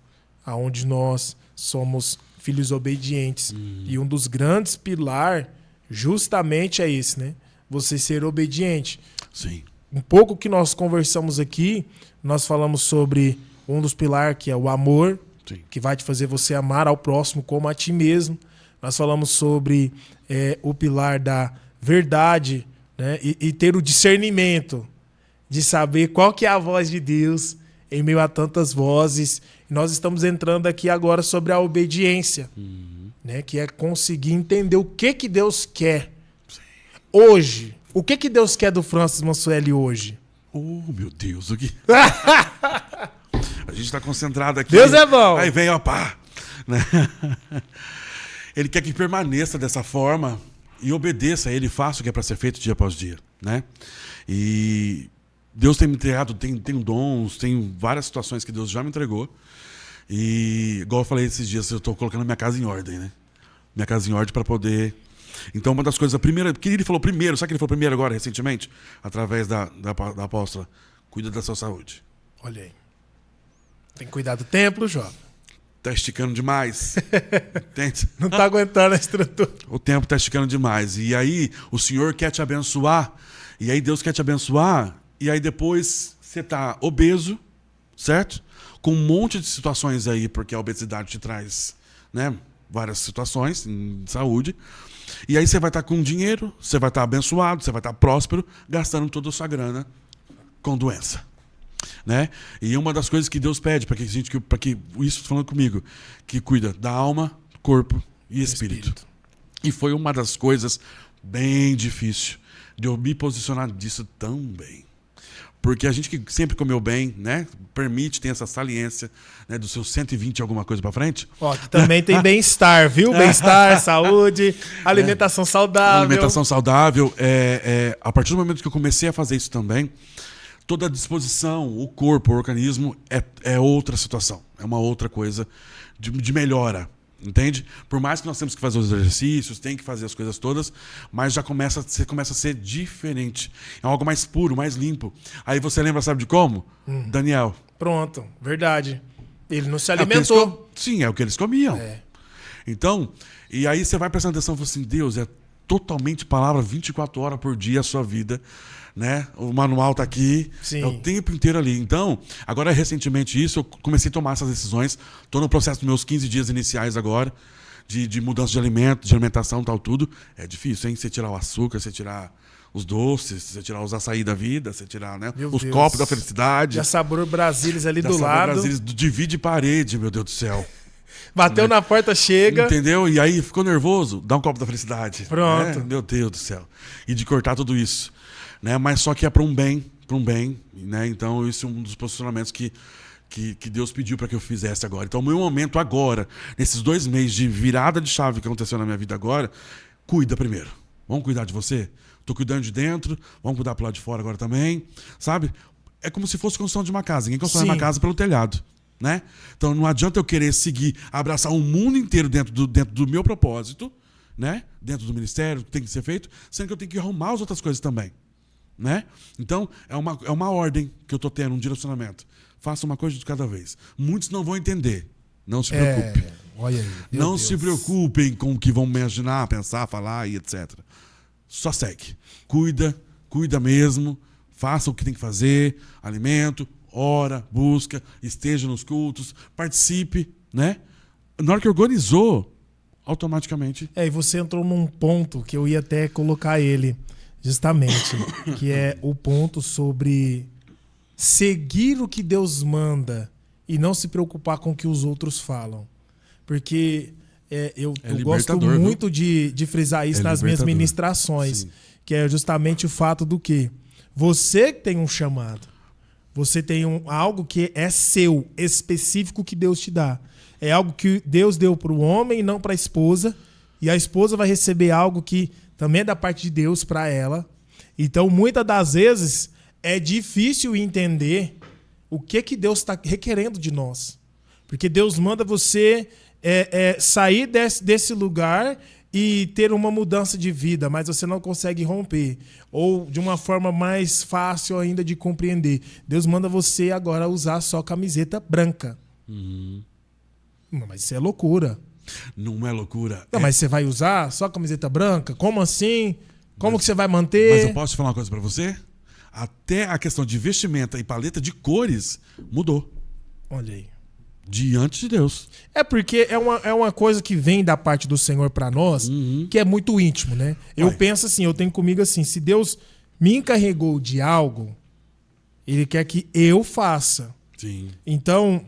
aonde nós somos filhos obedientes. E um dos grandes pilares justamente é esse, né? Você ser obediente. Sim. Um pouco que nós conversamos aqui, nós falamos sobre um dos pilares, que é o amor, Sim. que vai te fazer você amar ao próximo como a ti mesmo. Nós falamos sobre o pilar da verdade, né? E ter o discernimento de saber qual que é a voz de Deus em meio a tantas vozes. E nós estamos entrando aqui agora sobre a obediência, né? Que é conseguir entender o que Deus quer. Sim. Hoje. O que Deus quer do Francis Mansueli hoje? Oh, meu Deus, o que... A gente está concentrado aqui. Deus é bom. Aí vem, ó, pá. Né? Ele quer que permaneça dessa forma e obedeça a Ele, faça o que é para ser feito dia após dia, né? E Deus tem me entregado, tem dons, tem várias situações que Deus já me entregou. E, igual eu falei esses dias, eu estou colocando minha casa em ordem, né? Minha casa em ordem para poder... Então, uma das coisas, a primeira, que ele falou primeiro, sabe o que ele falou primeiro agora, recentemente? Através da apóstola, cuida da sua saúde. Olha aí. Tem que cuidar do templo, jovem. Tá esticando demais. Entende? Não tá aguentando a estrutura. O tempo tá esticando demais. E aí, o Senhor quer te abençoar, e aí Deus quer te abençoar, e aí depois você tá obeso, certo? Com um monte de situações aí, porque a obesidade te traz, né, várias situações de saúde. E aí você vai estar com dinheiro, você vai estar abençoado, você vai estar próspero, gastando toda a sua grana com doença, né? E uma das coisas que Deus pede para que a gente, para que isso falando comigo, que cuida da alma, corpo e espírito. E foi uma das coisas bem difícil de eu me posicionar disso tão bem. Porque a gente que sempre comeu bem, né, permite, tem essa saliência, né, dos seus 120 alguma coisa para frente. Ó, aqui também tem bem-estar, viu? Bem-estar, saúde, alimentação saudável. Alimentação saudável. A partir do momento que eu comecei a fazer isso também, toda a disposição, o corpo, o organismo, é outra situação. É uma outra coisa de melhora. Entende? Por mais que nós temos que fazer os exercícios, tem que fazer as coisas todas, mas você começa a ser diferente. É algo mais puro, mais limpo. Aí você lembra, sabe de como? Daniel. Pronto, verdade. Ele não se alimentou. Sim, é o que eles comiam. É. Então, e aí você vai prestando atenção e fala assim, Deus, é totalmente palavra 24 horas por dia a sua vida, né? O manual tá aqui, Sim. É o tempo inteiro ali. Então, agora recentemente isso, eu comecei a tomar essas decisões. Estou no processo dos meus 15 dias iniciais agora, de mudança de alimento, de alimentação, tal, tudo. É difícil, hein? Você tirar o açúcar, você tirar os doces, você tirar os açaí da vida, você tirar, né, os Deus. copos da felicidade. Já Sabor Brasilis ali Da do Sabor lado. Brasilis, divide parede, meu Deus do céu. Bateu na porta, chega. Entendeu? E aí ficou nervoso, dá um copo da felicidade. Pronto. Né? Meu Deus do céu. E de cortar tudo isso. Né? Mas só que é para um bem, né? Então, isso é um dos posicionamentos que Deus pediu para que eu fizesse agora. Então, o meu momento agora, nesses 2 meses de virada de chave que aconteceu na minha vida agora, cuida primeiro. Vamos cuidar de você? Estou cuidando de dentro, vamos cuidar pro lado de fora agora também. Sabe? É como se fosse construção de uma casa. Ninguém constrói uma casa pelo telhado. Né? Então, não adianta eu querer seguir, abraçar o mundo inteiro dentro do meu propósito, né? Dentro do ministério, que tem que ser feito, sendo que eu tenho que arrumar as outras coisas também. Né? Então, é uma ordem que eu estou tendo, um direcionamento. Faça uma coisa de cada vez. Muitos não vão entender. Não se preocupe. Olha aí, não se preocupem com o que vão imaginar, pensar, falar e etc. Só segue. Cuida mesmo. Faça o que tem que fazer. Alimento, ora, busca, esteja nos cultos, participe. Né? Na hora que organizou, automaticamente... E você entrou num ponto que eu ia até colocar ele... Justamente, que é o ponto sobre seguir o que Deus manda e não se preocupar com o que os outros falam. Porque eu gosto muito de frisar isso nas minhas ministrações, Sim. que é justamente o fato do que você tem um chamado, você tem algo que é seu, específico que Deus te dá. É algo que Deus deu para o homem e não para a esposa, e a esposa vai receber algo que também é da parte de Deus para ela. Então, muitas das vezes, é difícil entender o que Deus está requerendo de nós. Porque Deus manda você sair desse lugar e ter uma mudança de vida, mas você não consegue romper. Ou de uma forma mais fácil ainda de compreender. Deus manda você agora usar só camiseta branca. Não, mas isso é loucura. Não é loucura. Não, mas você vai usar só camiseta branca? Como assim? Como que você vai manter? Mas eu posso te falar uma coisa pra você? Até a questão de vestimenta e paleta de cores mudou. Olha aí. Diante de Deus. É porque é uma coisa que vem da parte do Senhor pra nós, que é muito íntimo, né? Eu penso assim, eu tenho comigo assim, se Deus me encarregou de algo, Ele quer que eu faça. Sim. Então,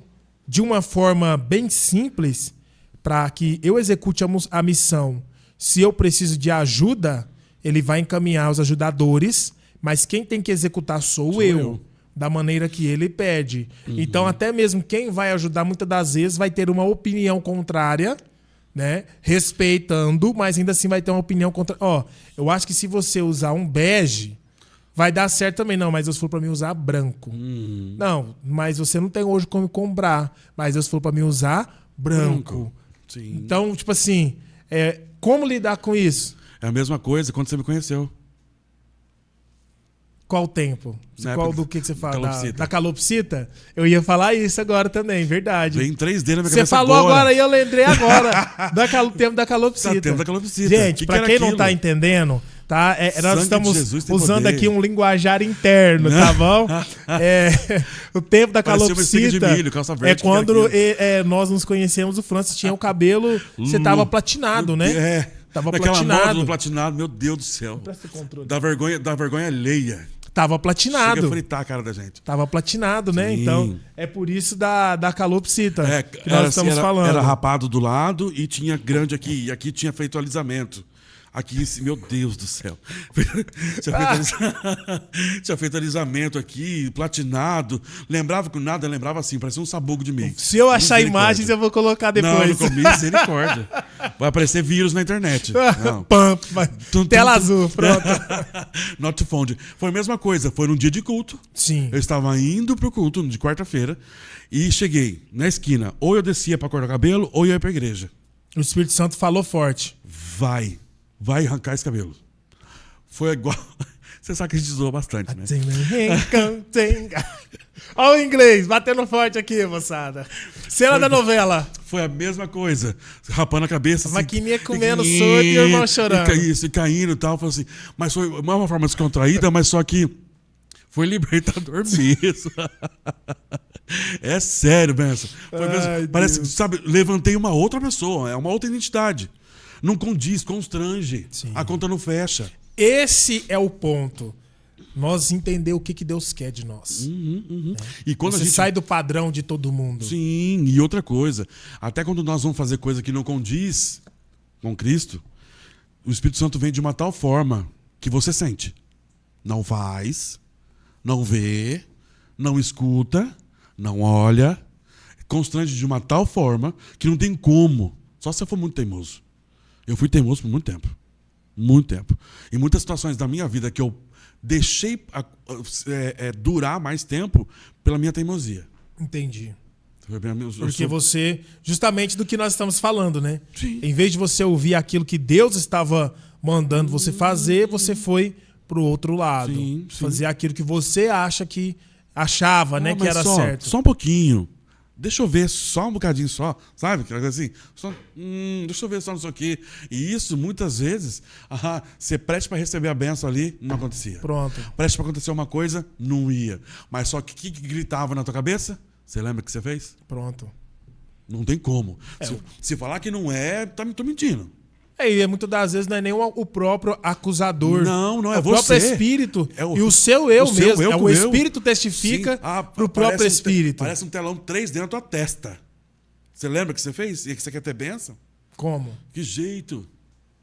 de uma forma bem simples, para que eu execute a missão, se eu preciso de ajuda, Ele vai encaminhar os ajudadores, mas quem tem que executar sou eu. Da maneira que ele pede. Então, até mesmo quem vai ajudar, muitas das vezes, vai ter uma opinião contrária, né? Respeitando, mas ainda assim vai ter uma opinião contrária. Ó, eu acho que se você usar um bege, vai dar certo também. Não, mas Deus falou pra mim usar branco. Não, mas você não tem hoje como comprar. Mas Deus falou pra mim usar branco. Sim. Então, tipo assim, como lidar com isso? É a mesma coisa quando você me conheceu. Qual tempo? Qual do que você fala? Calopsita. Da calopsita? Eu ia falar isso agora também, verdade. Vem 3D na minha Você cabeça falou agora e eu lembrei agora. Tempo da calopsita. Tá, tempo da calopsita. Gente, pra quem não tá entendendo, tá? Nós estamos usando aqui um linguajar interno, tá bom? O tempo da calopsita de milho, calça verde, é quando nós nos conhecemos, o Francis tinha o cabelo, você tava platinado, né? Tava moda do platinado, meu Deus do céu. Presta o controle. Da vergonha alheia. Tava platinado. Chega a fritar a cara da gente. Tava platinado, né? Sim. Então, é por isso da calopsita que nós estamos falando. Era rapado do lado e tinha grande aqui. E aqui tinha feito alisamento. Aqui, meu Deus do céu. Tinha feito alisamento aqui, platinado. Lembrava com nada, lembrava assim, parecia um sabugo de meio. Se eu achar imagens, eu vou colocar depois. Não, misericórdia. Vai aparecer vírus na internet. Tela azul, pronto. Not found. Foi a mesma coisa, foi num dia de culto. Sim. Eu estava indo pro culto, de quarta-feira, e cheguei na esquina. Ou eu descia pra cortar o cabelo, ou eu ia pra igreja. O Espírito Santo falou forte. Vai arrancar esse cabelo. Foi igual... Você sabe que a gente zoou bastante, né? Olha o inglês, batendo forte aqui, moçada. Cena da novela. Foi a mesma coisa. Rapando a cabeça. A maquininha comendo solto e o irmão chorando. E caindo e tal. Foi assim. Mas foi uma forma descontraída, mas só que foi libertador mesmo. É sério, Benção. Parece que, sabe, levantei uma outra pessoa. É uma outra identidade. Não condiz, constrange. Sim. A conta não fecha. Esse é o ponto. Nós entender o que Deus quer de nós. E quando você sai do padrão de todo mundo. Sim, e outra coisa. Até quando nós vamos fazer coisa que não condiz com Cristo, o Espírito Santo vem de uma tal forma que você sente. Não faz, não vê, não escuta, não olha. Constrange de uma tal forma que não tem como. Só se você for muito teimoso. Eu fui teimoso por muito tempo. Muito tempo. Em muitas situações da minha vida que eu deixei durar mais tempo pela minha teimosia. Entendi. Porque você... Justamente do que nós estamos falando, né? Sim. Em vez de você ouvir aquilo que Deus estava mandando você fazer, você foi pro outro lado. Sim. Fazer aquilo que você achava, né? Que era certo. Só um pouquinho. Deixa eu ver só um bocadinho só, sabe? Assim, deixa eu ver só isso aqui. E isso, muitas vezes, você presta para receber a benção ali, não acontecia. Pronto. Presta para acontecer uma coisa, não ia. Mas só que gritava na tua cabeça? Você lembra que você fez? Pronto. Não tem como. Se falar que não é, tô mentindo. E muitas das vezes não é nem o próprio acusador. Não é o você. O próprio espírito e o seu eu mesmo. O espírito testifica pro próprio espírito. Parece um telão 3D na tua testa. Você lembra que você fez? E que você quer ter bênção? Como? Que jeito?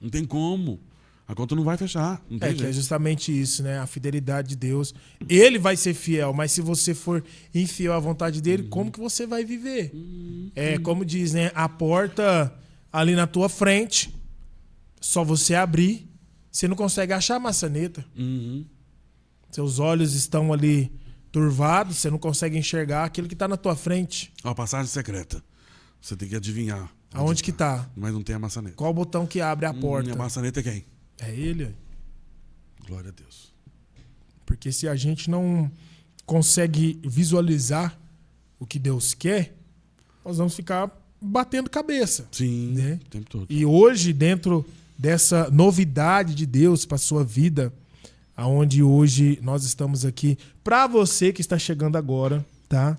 Não tem como. A conta não vai fechar. Não tem jeito. Que é justamente isso, né? A fidelidade de Deus. Ele vai ser fiel, mas se você for infiel à vontade dele, como que você vai viver? Como diz, né? A porta ali na tua frente... Só você abrir, você não consegue achar a maçaneta. Seus olhos estão ali turvados, você não consegue enxergar aquilo que está na tua frente. A passagem secreta. Você tem que adivinhar. Aonde que está? Mas não tem a maçaneta. Qual o botão que abre a porta? A maçaneta é quem? É ele. Glória a Deus. Porque se a gente não consegue visualizar o que Deus quer, nós vamos ficar batendo cabeça. Sim, né? o tempo todo. E hoje, dentro dessa novidade de Deus para sua vida, aonde hoje nós estamos aqui, para você que está chegando agora, tá?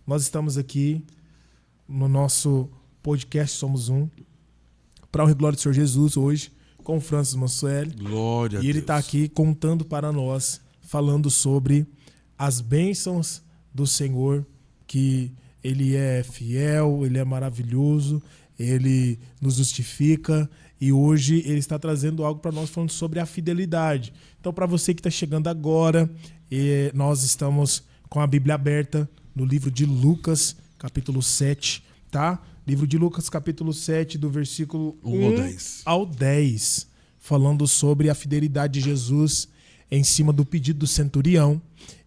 Nós estamos aqui no nosso podcast Somos Um, para a honra e glória do Senhor Jesus hoje, com o Francis Mansueli. Glória a E ele Deus. está aqui contando para nós, falando sobre as bênçãos do Senhor, que Ele é fiel, Ele é maravilhoso, Ele nos justifica, e hoje Ele está trazendo algo para nós falando sobre a fidelidade. Então, para você que está chegando agora, nós estamos com a Bíblia aberta no livro de Lucas, capítulo 7, tá? Livro de Lucas, capítulo 7, do versículo 1 ao 10, falando sobre a fidelidade de Jesus em cima do pedido do centurião.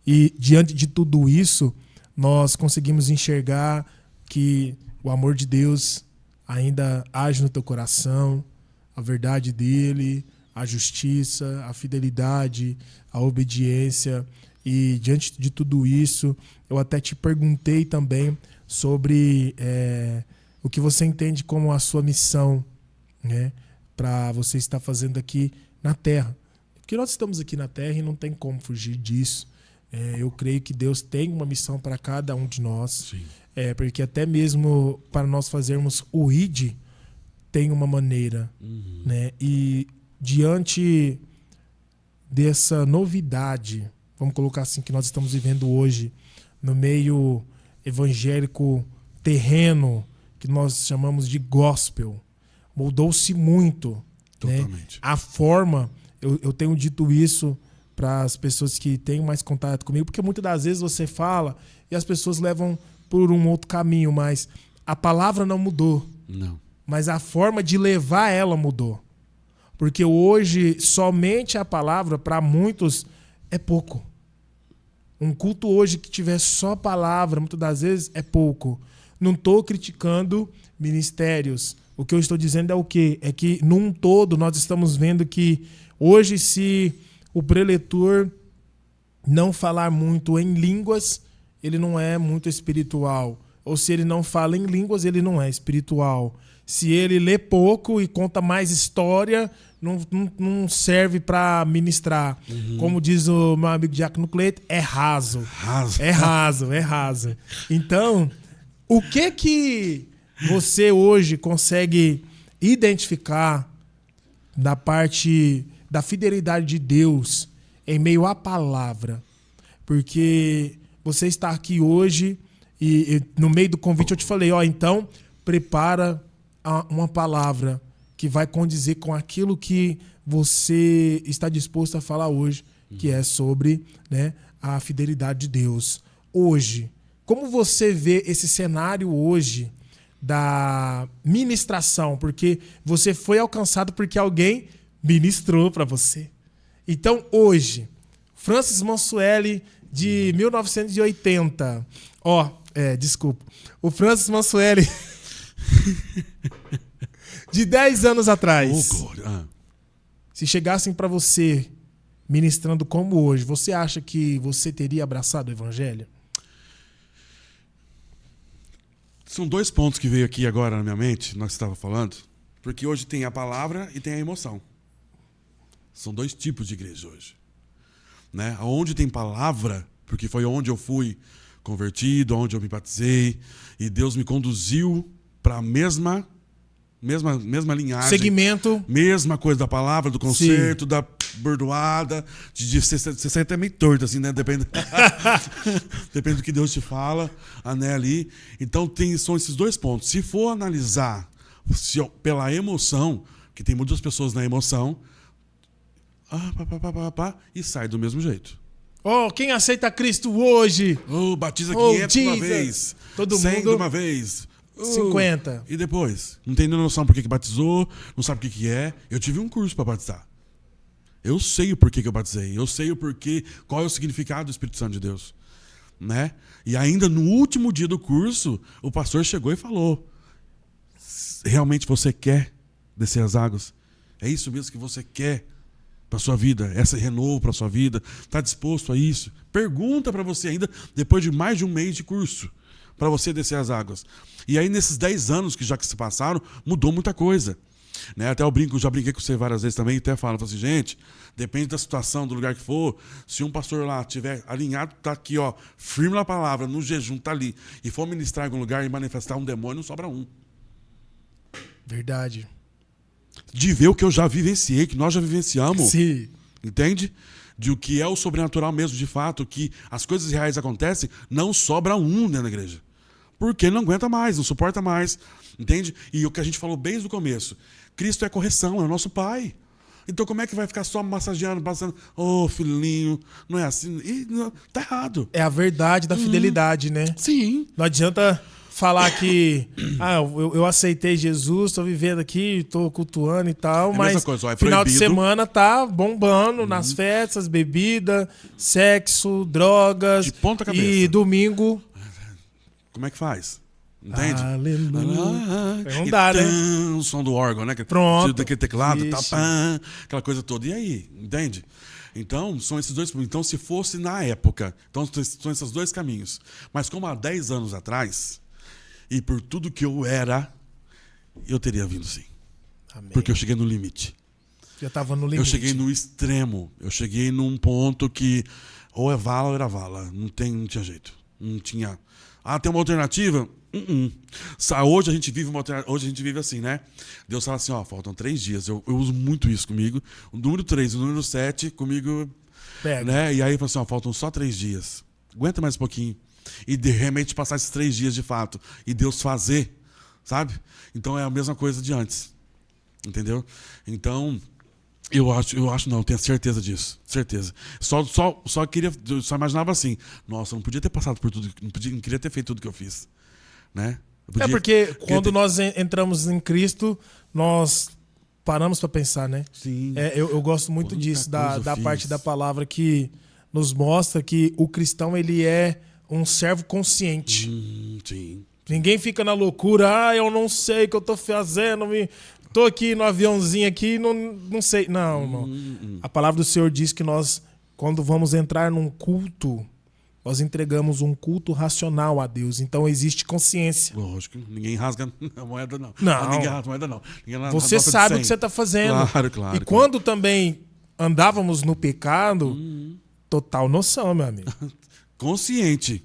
E diante de tudo isso, nós conseguimos enxergar que o amor de Deus ainda age no teu coração, a verdade dele, a justiça, a fidelidade, a obediência. E diante de tudo isso, eu até te perguntei também sobre o que você entende como a sua missão, né, para você estar fazendo aqui na Terra. Porque nós estamos aqui na Terra e não tem como fugir disso. Eu creio que Deus tem uma missão para cada um de nós. Sim. Porque até mesmo para nós fazermos o ID, tem uma maneira. Né? E diante dessa novidade, vamos colocar assim, que nós estamos vivendo hoje, no meio evangélico terreno, que nós chamamos de gospel, mudou-se muito. Totalmente. Né? A forma, eu tenho dito isso para as pessoas que têm mais contato comigo, porque muitas das vezes você fala e as pessoas levam por um outro caminho, mas a palavra não mudou. Não. Mas a forma de levar ela mudou. Porque hoje, somente a palavra, para muitos, é pouco. Um culto hoje que tiver só palavra, muitas das vezes, é pouco. Não estou criticando ministérios. O que eu estou dizendo é o quê? É que, num todo, nós estamos vendo que hoje, se o preletor não falar muito em línguas, ele não é muito espiritual. Ou se ele não fala em línguas, ele não é espiritual. Se ele lê pouco e conta mais história, não serve para ministrar. Como diz o meu amigo Diácono Cleito, é raso. É raso. Então, o que você hoje consegue identificar da parte da fidelidade de Deus em meio à palavra? Porque você está aqui hoje e no meio do convite eu te falei, então prepara uma palavra que vai condizer com aquilo que você está disposto a falar hoje, que é sobre, né, a fidelidade de Deus. Hoje, como você vê esse cenário hoje da ministração? Porque você foi alcançado porque alguém ministrou para você. Então, hoje, Francis Mansueli, de 1980. Desculpa. O Francis Mansueli, de 10 anos atrás. Se chegassem para você ministrando como hoje, você acha que você teria abraçado o evangelho? São dois pontos que veio aqui agora na minha mente, nós estávamos falando, porque hoje tem a palavra e tem a emoção. São dois tipos de igreja hoje. Né? Onde tem palavra, porque foi onde eu fui convertido, onde eu me batizei, e Deus me conduziu para a mesma linhagem. Segmento. Mesma coisa da palavra, do concerto, da bordoada. Você sai até meio torto, assim, né? Depende do que Deus te fala, né, ali. Então, são esses dois pontos. Se for analisar pela emoção, que tem muitas pessoas na emoção, e sai do mesmo jeito. Quem aceita Cristo hoje? Batiza 500 de uma vez. Todo 100 mundo de uma vez. 50. E depois? Não tem noção por que batizou, não sabe o que é. Eu tive um curso para batizar. Eu sei o porquê que eu batizei. Eu sei o porquê, qual é o significado do Espírito Santo de Deus. Né? E ainda no último dia do curso, o pastor chegou e falou: realmente você quer descer as águas? É isso mesmo que você quer para sua vida? Esse renovo para sua vida? Está disposto a isso? Pergunta para você ainda, depois de mais de um mês de curso. para você descer as águas. E aí, nesses 10 anos que se passaram, mudou muita coisa. Né? Até eu já brinquei com você várias vezes também, e até falo assim, gente, depende da situação, do lugar que for, se um pastor lá estiver alinhado, tá aqui, ó, firme na palavra, no jejum, tá ali, e for ministrar em algum lugar e manifestar um demônio, não sobra um. Verdade. De ver o que eu já vivenciei, que nós já vivenciamos. Sim. Entende? De o que é o sobrenatural mesmo, de fato, que as coisas reais acontecem, não sobra um dentro da igreja. Porque não aguenta mais, não suporta mais. Entende? E o que a gente falou bem no começo, Cristo é correção, é o nosso Pai. Então como é que vai ficar só massageando, passando, filhinho, não é assim? Tá errado. É a verdade da fidelidade, né? Sim. Não adianta falar que eu aceitei Jesus, estou vivendo aqui, estou cultuando e tal, mas coisa, final de semana tá bombando nas festas, bebida, sexo, drogas. De ponta cabeça. E domingo... Como é que faz? Entende? Aleluia. Não dá, né? O som do órgão, né? Pronto. Daquele teclado, aquela coisa toda. E aí? Entende? Então, são esses dois. Então, se fosse na época, então são esses dois caminhos. Mas como há 10 anos atrás, e por tudo que eu era, eu teria vindo sim. Amém. Porque eu cheguei no limite. Já estava no limite. Eu cheguei no extremo. Eu cheguei num ponto que ou é vala ou era vala. Não tinha jeito. Não tinha. Tem uma alternativa? Hoje a gente vive assim, né? Deus fala assim, faltam 3 dias. Eu uso muito isso comigo. O número 3, o número 7, comigo... Pega. Né? E aí, fala assim, faltam só 3 dias. Aguenta mais um pouquinho. E de repente passar esses 3 dias de fato. E Deus fazer, sabe? Então é a mesma coisa de antes. Entendeu? Então... Eu acho não, tenho certeza disso. Certeza. Só imaginava assim, nossa, eu não podia ter passado por tudo, não queria ter feito tudo que eu fiz. Né? Porque quando nós entramos em Cristo, nós paramos para pensar, né? Sim. Eu gosto muito disso, da parte da palavra que nos mostra que o cristão ele é um servo consciente. Sim. Ninguém fica na loucura, eu não sei o que eu tô fazendo, tô aqui no aviãozinho aqui, não sei. Não, irmão. A palavra do Senhor diz que nós, quando vamos entrar num culto, nós entregamos um culto racional a Deus. Então existe consciência. Lógico, ninguém rasga a moeda, não. Não. Ninguém rasga a moeda, não. Você sabe o que você está fazendo. Claro. E quando também andávamos no pecado, total noção, meu amigo. Consciente.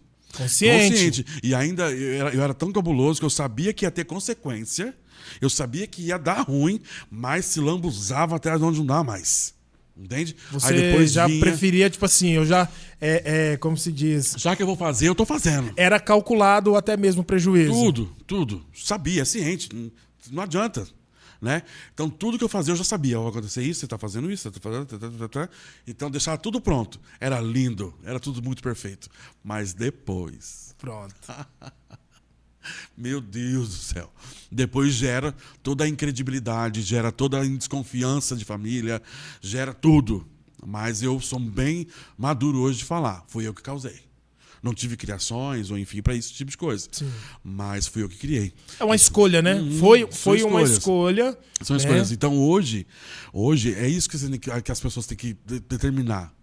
E ainda eu era tão cabuloso que eu sabia que ia ter consequência. Eu sabia que ia dar ruim, mas se lambuzava até onde não dá mais. Entende? Você aí depois já preferia, tipo assim, eu já... como se diz... Já que eu vou fazer, eu tô fazendo. Era calculado até mesmo o prejuízo. Tudo. Sabia, ciente. Não adianta. Né? Então, tudo que eu fazia, eu já sabia. Vai acontecer isso, você tá fazendo isso, você tá fazendo... Então, deixava tudo pronto. Era lindo, era tudo muito perfeito. Mas depois... Pronto. Meu Deus do céu. Depois gera toda a incredibilidade, gera toda a desconfiança de família, gera tudo. Mas eu sou bem maduro hoje de falar. Fui eu que causei. Não tive criações, ou enfim, para esse tipo de coisa. Sim. Mas fui eu que criei. É uma escolha, né? Foi uma escolha. São escolhas. Então hoje é isso que as pessoas têm que determinar.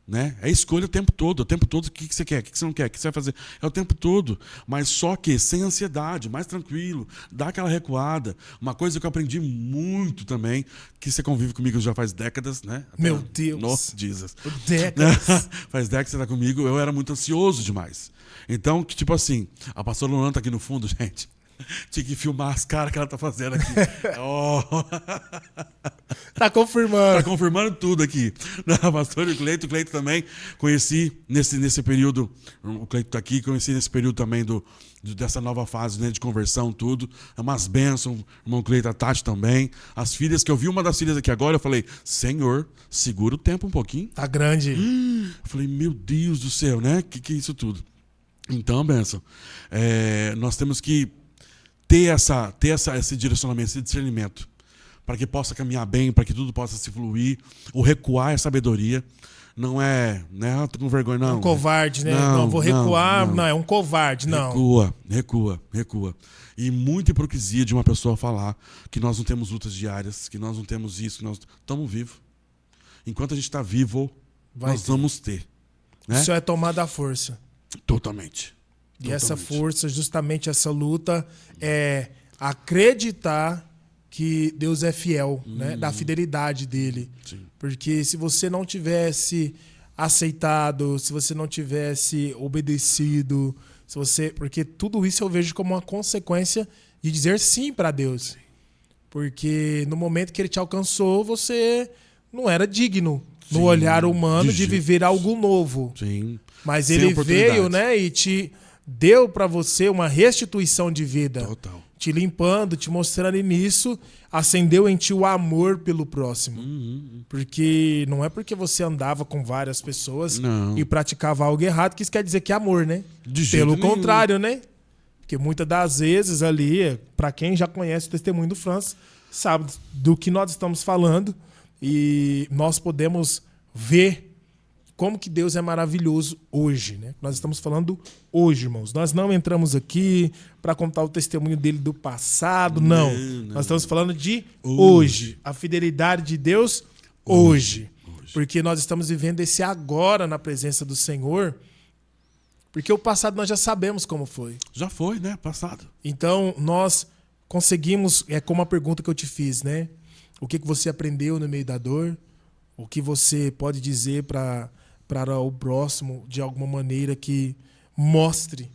Né? É escolha o tempo todo. O que você quer, o que você não quer, o que você vai fazer. É o tempo todo. Mas só que sem ansiedade, mais tranquilo, dá aquela recuada. Uma coisa que eu aprendi muito também, que você convive comigo já faz décadas, né? Meu Deus. Nossa, Jesus. Décadas. Faz décadas que você tá comigo, eu era muito ansioso demais. Então, tipo assim, a pastora Lorana tá aqui no fundo, gente. Tinha que filmar as caras que ela tá fazendo aqui. Tá confirmando. Tá confirmando tudo aqui. O pastor e o Cleito também conheci nesse período. O Cleito tá aqui, conheci nesse período também dessa nova fase, né, de conversão, tudo. É umas bênçãos, o irmão Cleito, a Tati também. As filhas, que eu vi uma das filhas aqui agora, eu falei, Senhor, segura o tempo um pouquinho. Tá grande. Eu falei, meu Deus do céu, né? Que é isso tudo? Então, bênção, nós temos que ter esse direcionamento, esse discernimento, para que possa caminhar bem, para que tudo possa se fluir. O recuar é sabedoria. Não é, né? Tô com vergonha, não. É um covarde, né? Não, vou recuar. Não, é um covarde, não. Recua. E muita hipocrisia de uma pessoa falar que nós não temos lutas diárias, que nós não temos isso, que nós estamos vivos. Enquanto a gente está vivo, nós vamos ter. Né? Isso é tomar da força. Totalmente. E essa força, justamente essa luta, é acreditar que Deus é fiel, né? Da fidelidade dele. Sim. Porque se você não tivesse aceitado, se você não tivesse obedecido, porque tudo isso eu vejo como uma consequência de dizer sim para Deus. Porque no momento que ele te alcançou, você não era digno no olhar humano de viver algo novo. Sim. Mas ele veio, né, e te deu para você uma restituição de vida. Total. Te limpando, te mostrando nisso, acendeu em ti o amor pelo próximo. Porque não é porque você andava com várias pessoas e praticava algo errado que isso quer dizer que é amor, né? Pelo contrário, né? Porque muitas das vezes ali, para quem já conhece o testemunho do Francis, sabe do que nós estamos falando e nós podemos ver como que Deus é maravilhoso hoje, né? Nós estamos falando hoje, irmãos. Nós não entramos aqui para contar o testemunho dele do passado, não. Nós estamos falando de hoje. A fidelidade de Deus hoje. Porque nós estamos vivendo esse agora na presença do Senhor. Porque o passado nós já sabemos como foi. Já foi, né? Passado. Então, nós conseguimos, é como a pergunta que eu te fiz, né? O que você aprendeu no meio da dor? O que você pode dizer para o próximo de alguma maneira que mostre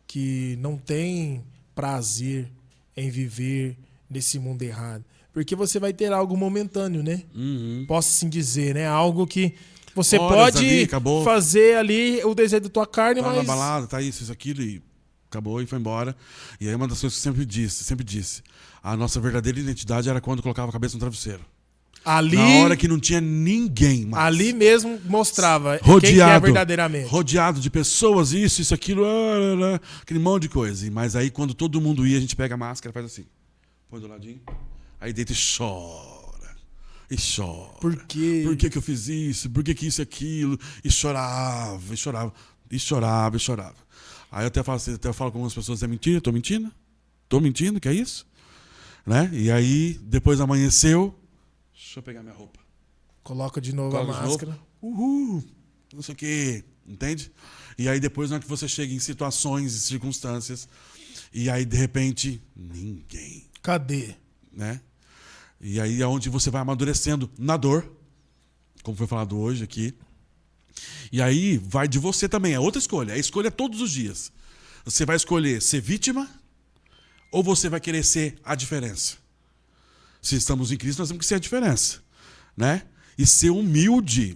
que não tem prazer em viver nesse mundo errado. Porque você vai ter algo momentâneo, né? Posso assim dizer, né? Algo que você pode ali, fazer ali o desejo da tua carne, mas... na balada, tá isso, aquilo, e acabou e foi embora. E aí uma das coisas que eu sempre disse, a nossa verdadeira identidade era quando colocava a cabeça no travesseiro. Ali, na hora que não tinha ninguém mais. Ali mesmo mostrava rodeado, quem que é verdadeiramente. Rodeado de pessoas, isso, aquilo, aquele monte de coisa. Mas aí quando todo mundo ia, a gente pega a máscara e faz assim. Põe do ladinho. Aí deita e chora. E chora. Por quê? Por que eu fiz isso? Por que isso e aquilo? E chorava, e chorava. E chorava, e chorava. Aí eu até falo com algumas pessoas, é mentira? Tô mentindo? Tô mentindo? Que é isso? Né? E aí, depois amanheceu, deixa eu pegar minha roupa. Coloca de novo a máscara. Não sei o quê. Entende? E aí depois, na hora que você chega em situações e circunstâncias, e aí, de repente, ninguém. Cadê? Né? E aí é onde você vai amadurecendo na dor, como foi falado hoje aqui. E aí vai de você também. É outra escolha. É escolha todos os dias. Você vai escolher ser vítima ou você vai querer ser a diferença? Se estamos em Cristo, nós temos que ser a diferença, né? E ser humilde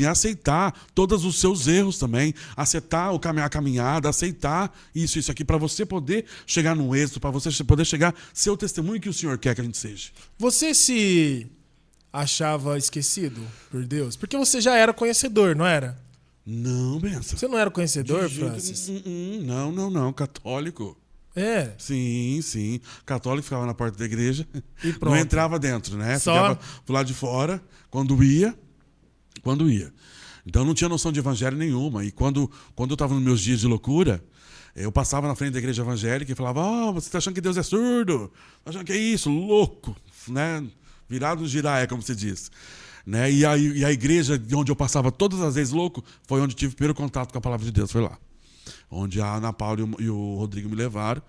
em aceitar todos os seus erros também, aceitar a caminhada, aceitar isso aqui, para você poder chegar no êxito, para você poder ser o testemunho que o Senhor quer que a gente seja. Você se achava esquecido por Deus? Porque você já era conhecedor, não era? Não, benção. Você não era conhecedor, Francis? Não, católico. É. Sim. Católico ficava na porta da igreja. E pronto. Não entrava dentro, né? Só... Ficava pro lado de fora, quando ia. Então não tinha noção de evangelho nenhuma. E quando eu estava nos meus dias de loucura, eu passava na frente da igreja evangélica e falava, você tá achando que Deus é surdo? Tá achando que é isso? Louco, né? Virado no giraia, como se diz. Né? E a igreja onde eu passava todas as vezes louco, foi onde tive o primeiro contato com a palavra de Deus, foi lá. Onde a Ana Paula e o Rodrigo me levaram.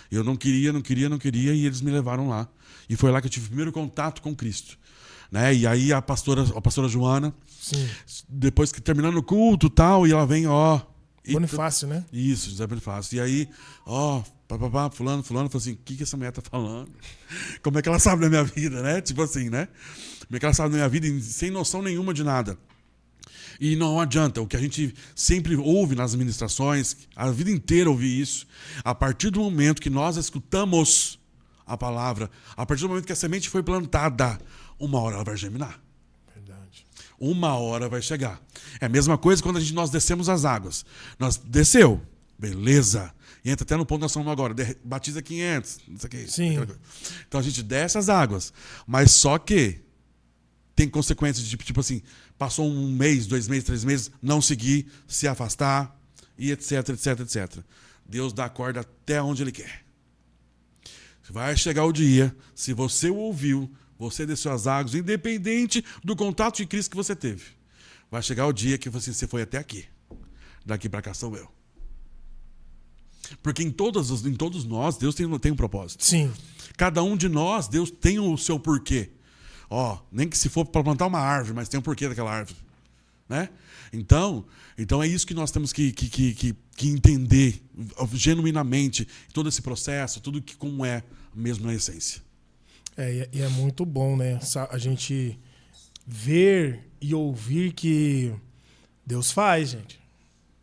Eu não queria, e eles me levaram lá. E foi lá que eu tive o primeiro contato com Cristo. Né? E aí a pastora Joana, sim, depois que terminando o culto e tal, e ela vem, Bonifácio, né? Isso, José Bonifácio. E aí, fulano, falou assim, o que essa mulher tá falando? Como é que ela sabe da minha vida, né? Tipo assim, né? Como é que ela sabe da minha vida sem noção nenhuma de nada? E não adianta, o que a gente sempre ouve nas ministrações, a vida inteira ouvi isso, a partir do momento que nós escutamos a palavra, a partir do momento que a semente foi plantada, uma hora ela vai germinar. Verdade. Uma hora vai chegar. É a mesma coisa quando nós descemos as águas. Nós desceu, beleza. E entra até no ponto que nós estamos agora, batiza 500, não sei o que. Sim. Então a gente desce as águas, mas só que tem consequências de tipo assim, passou 1 mês, 2 meses, 3 meses, não seguir, se afastar, e etc. Deus dá a corda até onde Ele quer. Vai chegar o dia, se você o ouviu, você desceu as águas, independente do contato de Cristo que você teve. Vai chegar o dia que você foi até aqui. Daqui para cá sou eu. Porque em todos nós, Deus tem um propósito. Sim. Cada um de nós, Deus tem o seu porquê. Nem que se for para plantar uma árvore, mas tem um porquê daquela árvore. Né? Então é isso que nós temos que entender genuinamente todo esse processo, tudo que como é mesmo na essência. E é muito bom, né? A gente ver e ouvir que Deus faz, gente.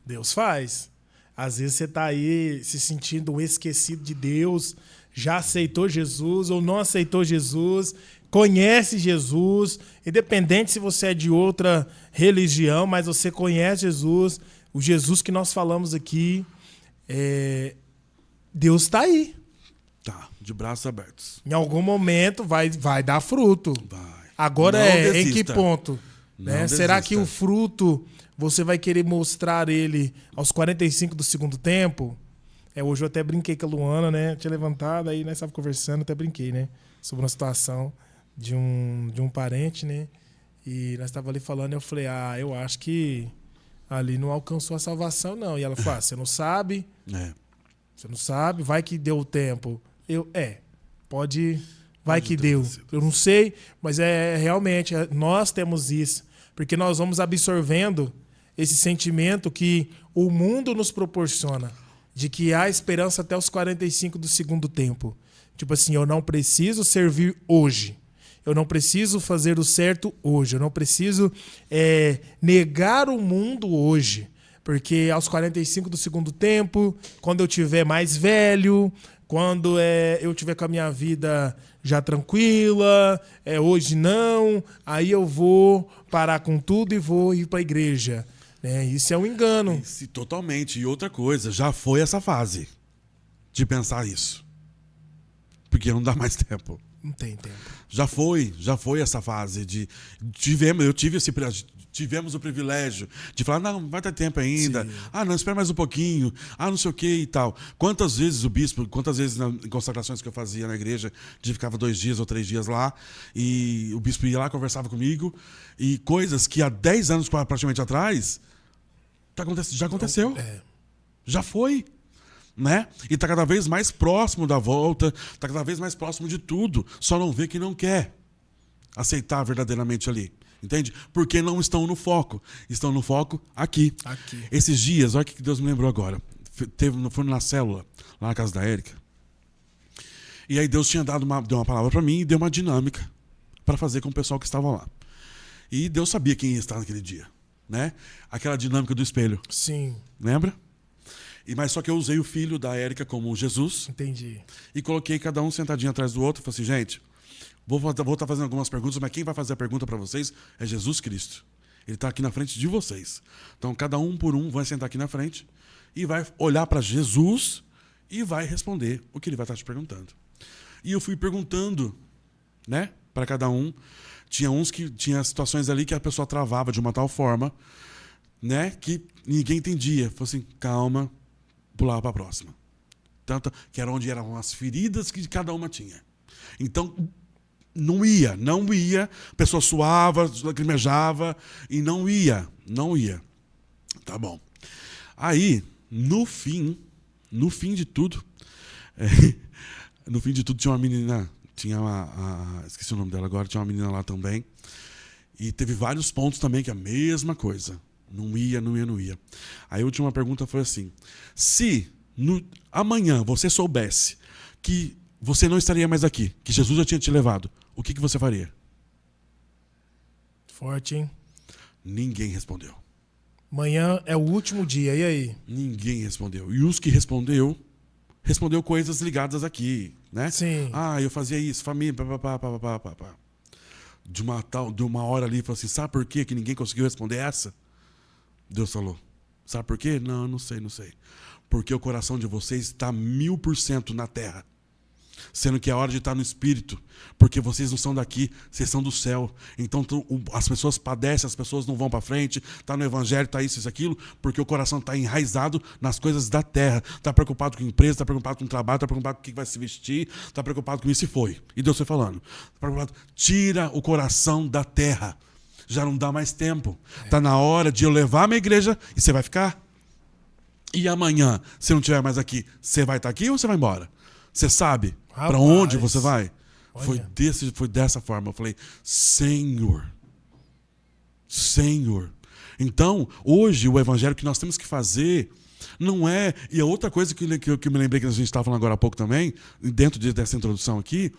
Deus faz. Às vezes você está aí se sentindo um esquecido de Deus, já aceitou Jesus ou não aceitou Jesus, conhece Jesus, independente se você é de outra religião, mas você conhece Jesus, o Jesus que nós falamos aqui, Deus está aí. Tá, de braços abertos. Em algum momento vai dar fruto. Vai. Agora Não em que desista. ponto? Né? Será que o fruto você vai querer mostrar ele aos 45 do segundo tempo? Hoje eu até brinquei com a Luana, né? Tinha levantado, aí nós estávamos conversando, até brinquei, né? Sobre uma situação de um parente, né? E nós estávamos ali falando, eu falei, eu acho que ali não alcançou a salvação, não. E ela falou, você não sabe? Você não sabe? Vai que deu o tempo. Vai que deu. Eu não sei, mas realmente, nós temos isso. Porque nós vamos absorvendo esse sentimento que o mundo nos proporciona, de que há esperança até os 45 do segundo tempo. Tipo assim, eu não preciso servir hoje. Eu não preciso fazer o certo hoje. Eu não preciso negar o mundo hoje. Porque aos 45 do segundo tempo, quando eu tiver mais velho, quando eu tiver com a minha vida já tranquila, hoje não, aí eu vou parar com tudo e vou ir para a igreja. Isso é um engano. Totalmente. E outra coisa, já foi essa fase de pensar isso. Porque não dá mais tempo. Não tem tempo. Já foi essa fase de... Tivemos o privilégio de falar, não vai ter tempo ainda. Sim. Não, espera mais um pouquinho. Não sei o que e tal. Quantas vezes em consagrações que eu fazia na igreja, ficava 2 dias ou 3 dias lá, e o bispo ia lá, conversava comigo, e coisas que há 10 anos praticamente atrás, já aconteceu. Já foi. Né? E está cada vez mais próximo da volta, está cada vez mais próximo de tudo. Só não vê que não quer aceitar verdadeiramente ali. Entende? Porque não estão no foco. Estão no foco aqui. Esses dias, olha o que Deus me lembrou agora. Foi na célula, lá na casa da Érica. E aí Deus tinha deu uma palavra para mim e deu uma dinâmica para fazer com o pessoal que estava lá. E Deus sabia quem ia estar naquele dia. Né? Aquela dinâmica do espelho. Sim. Lembra? Mas só que eu usei o filho da Érica como Jesus. Entendi. E coloquei cada um sentadinho atrás do outro. E falei assim, gente, vou estar fazendo algumas perguntas, mas quem vai fazer a pergunta para vocês é Jesus Cristo. Ele está aqui na frente de vocês. Então, cada um por um vai sentar aqui na frente e vai olhar para Jesus e vai responder o que ele vai estar te perguntando. E eu fui perguntando, né, para cada um. Tinha situações ali que a pessoa travava de uma tal forma, né, que ninguém entendia. Falei assim, calma, pulava para a próxima. Tanto que era onde eram as feridas que cada uma tinha. Então, não ia. A pessoa suava, lacrimejava e não ia. Tá bom. Aí, no fim de tudo, tinha uma menina, esqueci o nome dela agora, tinha uma menina lá também. E teve vários pontos também que é a mesma coisa. Não ia. Aí a última pergunta foi assim, se amanhã você soubesse que você não estaria mais aqui, que Jesus já tinha te levado, o que você faria? Forte, hein? Ninguém respondeu. Amanhã é o último dia, e aí? Ninguém respondeu. E os que respondeu coisas ligadas aqui, né? Sim. Eu fazia isso, família, papapá. De uma hora ali, falou assim, sabe por quê que ninguém conseguiu responder essa? Deus falou, sabe por quê? Não sei. Porque o coração de vocês está 1000% na terra. Sendo que é hora de estar no Espírito. Porque vocês não são daqui, vocês são do céu. Então as pessoas padecem, as pessoas não vão para frente. Está no Evangelho, está isso, aquilo. Porque o coração está enraizado nas coisas da terra. Está preocupado com a empresa, está preocupado com o trabalho, está preocupado com o que vai se vestir, está preocupado com isso e foi. E Deus foi falando. Tira o coração da terra. Já não dá mais tempo. Está na hora de eu levar a minha igreja e você vai ficar. E amanhã, se não estiver mais aqui, você vai estar aqui ou você vai embora? Você sabe para Rapaz, onde você vai? olha. Foi dessa forma. Eu falei, Senhor. Então, hoje, o evangelho que nós temos que fazer não é... E a outra coisa que eu me lembrei que a gente estava falando agora há pouco também, dentro dessa introdução aqui,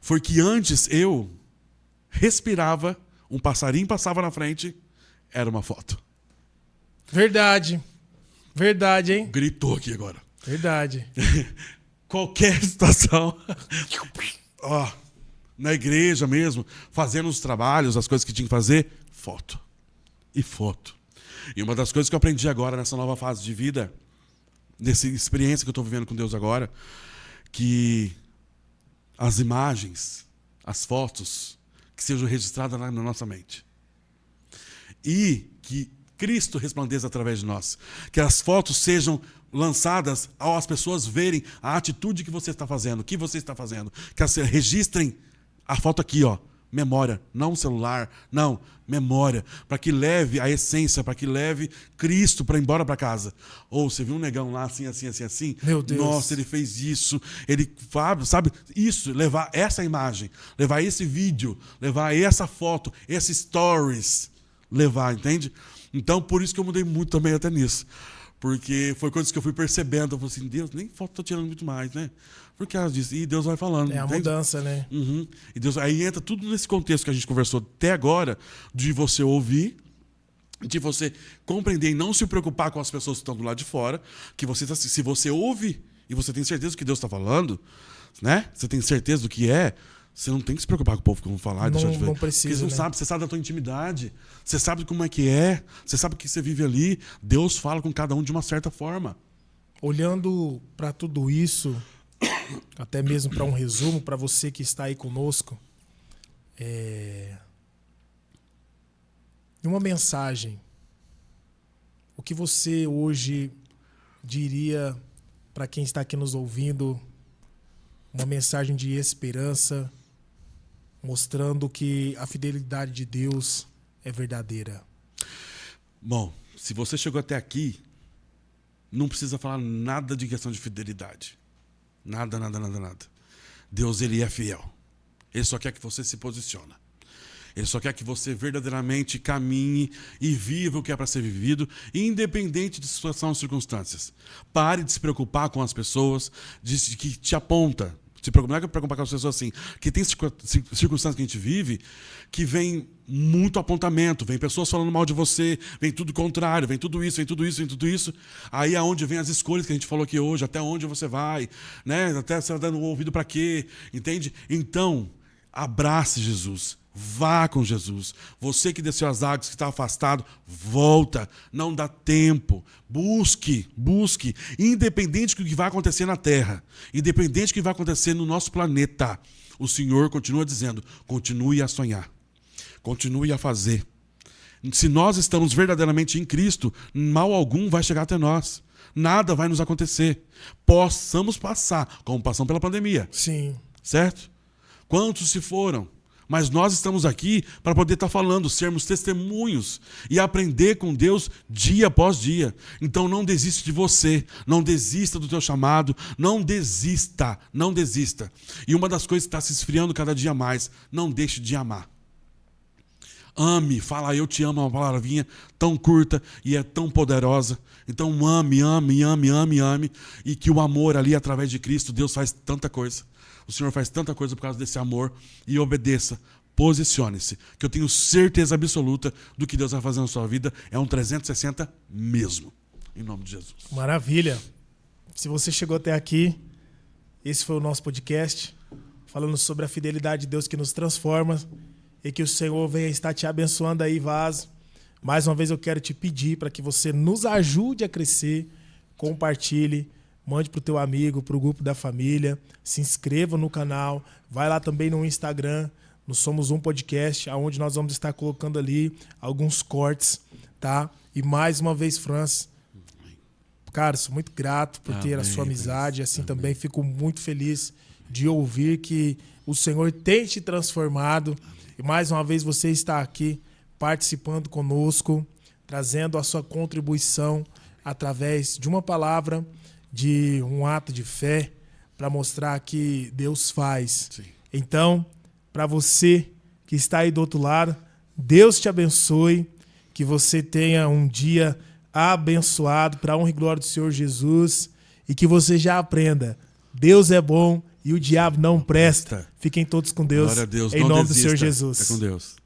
foi que antes eu respirava, um passarinho passava na frente, era uma foto. Verdade, hein? Gritou aqui agora. Verdade. Qualquer situação, na igreja mesmo, fazendo os trabalhos, as coisas que tinha que fazer, foto. E uma das coisas que eu aprendi agora nessa nova fase de vida, nessa experiência que eu estou vivendo com Deus agora, que as imagens, as fotos, que sejam registradas na nossa mente. E que Cristo resplandeça através de nós. Que as fotos sejam lançadas ao as pessoas verem a atitude que você está fazendo, o que você está fazendo. Que elas registrem a foto aqui, memória, não celular, não, memória, para que leve a essência, para que leve Cristo para embora para casa. Ou você viu um negão lá assim. Meu Deus. Nossa, ele fez isso, ele sabe isso, levar essa imagem, levar esse vídeo, levar essa foto, esses stories, levar, entende? Então, por isso que eu mudei muito também até nisso. Porque foi coisas que eu fui percebendo. Eu falei assim, Deus, nem foto tô tirando muito mais, né? Porque ela disse, e Deus vai falando. É a entende? mudança, né? Uhum. E Deus, aí entra tudo nesse contexto que a gente conversou até agora, de você ouvir, de você compreender e não se preocupar com as pessoas que estão do lado de fora, que você se você ouve e você tem certeza do que Deus está falando, né? Você tem certeza do que é, você não tem que se preocupar com o povo que vão falar. Não precisa, porque você não sabe, você sabe da tua intimidade, você sabe como é que é, você sabe o que você vive ali. Deus fala com cada um de uma certa forma. Olhando para tudo isso, até mesmo para um resumo, para você que está aí conosco, uma mensagem. O que você hoje diria para quem está aqui nos ouvindo? Uma mensagem de esperança, mostrando que a fidelidade de Deus é verdadeira. Bom, se você chegou até aqui, não precisa falar nada de questão de fidelidade. Nada. Deus, ele é fiel. Ele só quer que você se posicione. Ele só quer que você verdadeiramente caminhe e viva o que é para ser vivido, independente de situação ou circunstâncias. Pare de se preocupar com as pessoas que te apontam. Não é preocupar com as pessoas assim, que tem circunstâncias que a gente vive que vem muito apontamento, vem pessoas falando mal de você, vem tudo contrário, vem tudo isso. Aí é onde vem as escolhas que a gente falou aqui hoje, até onde você vai, né? Até você está dando o ouvido para quê, entende? Então, abrace Jesus. Vá com Jesus. Você que desceu as águas, que está afastado, volta. Não dá tempo. Busque. Independente do que vai acontecer na Terra, independente do que vai acontecer no nosso planeta, o Senhor continua dizendo, continue a sonhar. Continue a fazer. Se nós estamos verdadeiramente em Cristo, mal algum vai chegar até nós. Nada vai nos acontecer. Possamos passar, como passamos pela pandemia. Sim. Certo? Quantos se foram? Mas nós estamos aqui para poder estar falando, sermos testemunhos e aprender com Deus dia após dia. Então não desista de você, não desista do teu chamado, não desista. E uma das coisas que está se esfriando cada dia mais, não deixe de amar. Ame, fala eu te amo, é uma palavrinha tão curta e é tão poderosa. Então ame, e que o amor ali através de Cristo, Deus faz tanta coisa. O Senhor faz tanta coisa por causa desse amor e obedeça, posicione-se, que eu tenho certeza absoluta do que Deus vai fazer na sua vida, é um 360 mesmo, em nome de Jesus. Maravilha. Se você chegou até aqui, esse foi o nosso podcast, falando sobre a fidelidade de Deus que nos transforma e que o Senhor venha estar te abençoando aí, vaso. Mais uma vez eu quero te pedir para que você nos ajude a crescer, compartilhe, mande para o teu amigo, para o grupo da família, se inscreva no canal, vai lá também no Instagram, no Somos Um Podcast, onde nós vamos estar colocando ali alguns cortes, tá? E mais uma vez, Francis, cara, sou muito grato por ter a sua amizade, assim também fico muito feliz de ouvir que o Senhor tem te transformado e mais uma vez você está aqui participando conosco, trazendo a sua contribuição através de uma palavra, de um ato de fé, para mostrar que Deus faz. Sim. Então, para você que está aí do outro lado, Deus te abençoe, que você tenha um dia abençoado para a honra e glória do Senhor Jesus e que você já aprenda, Deus é bom e o diabo não presta. Fiquem todos com Deus, Glória a Deus. em Não nome desista. do Senhor Jesus. Fica com Deus.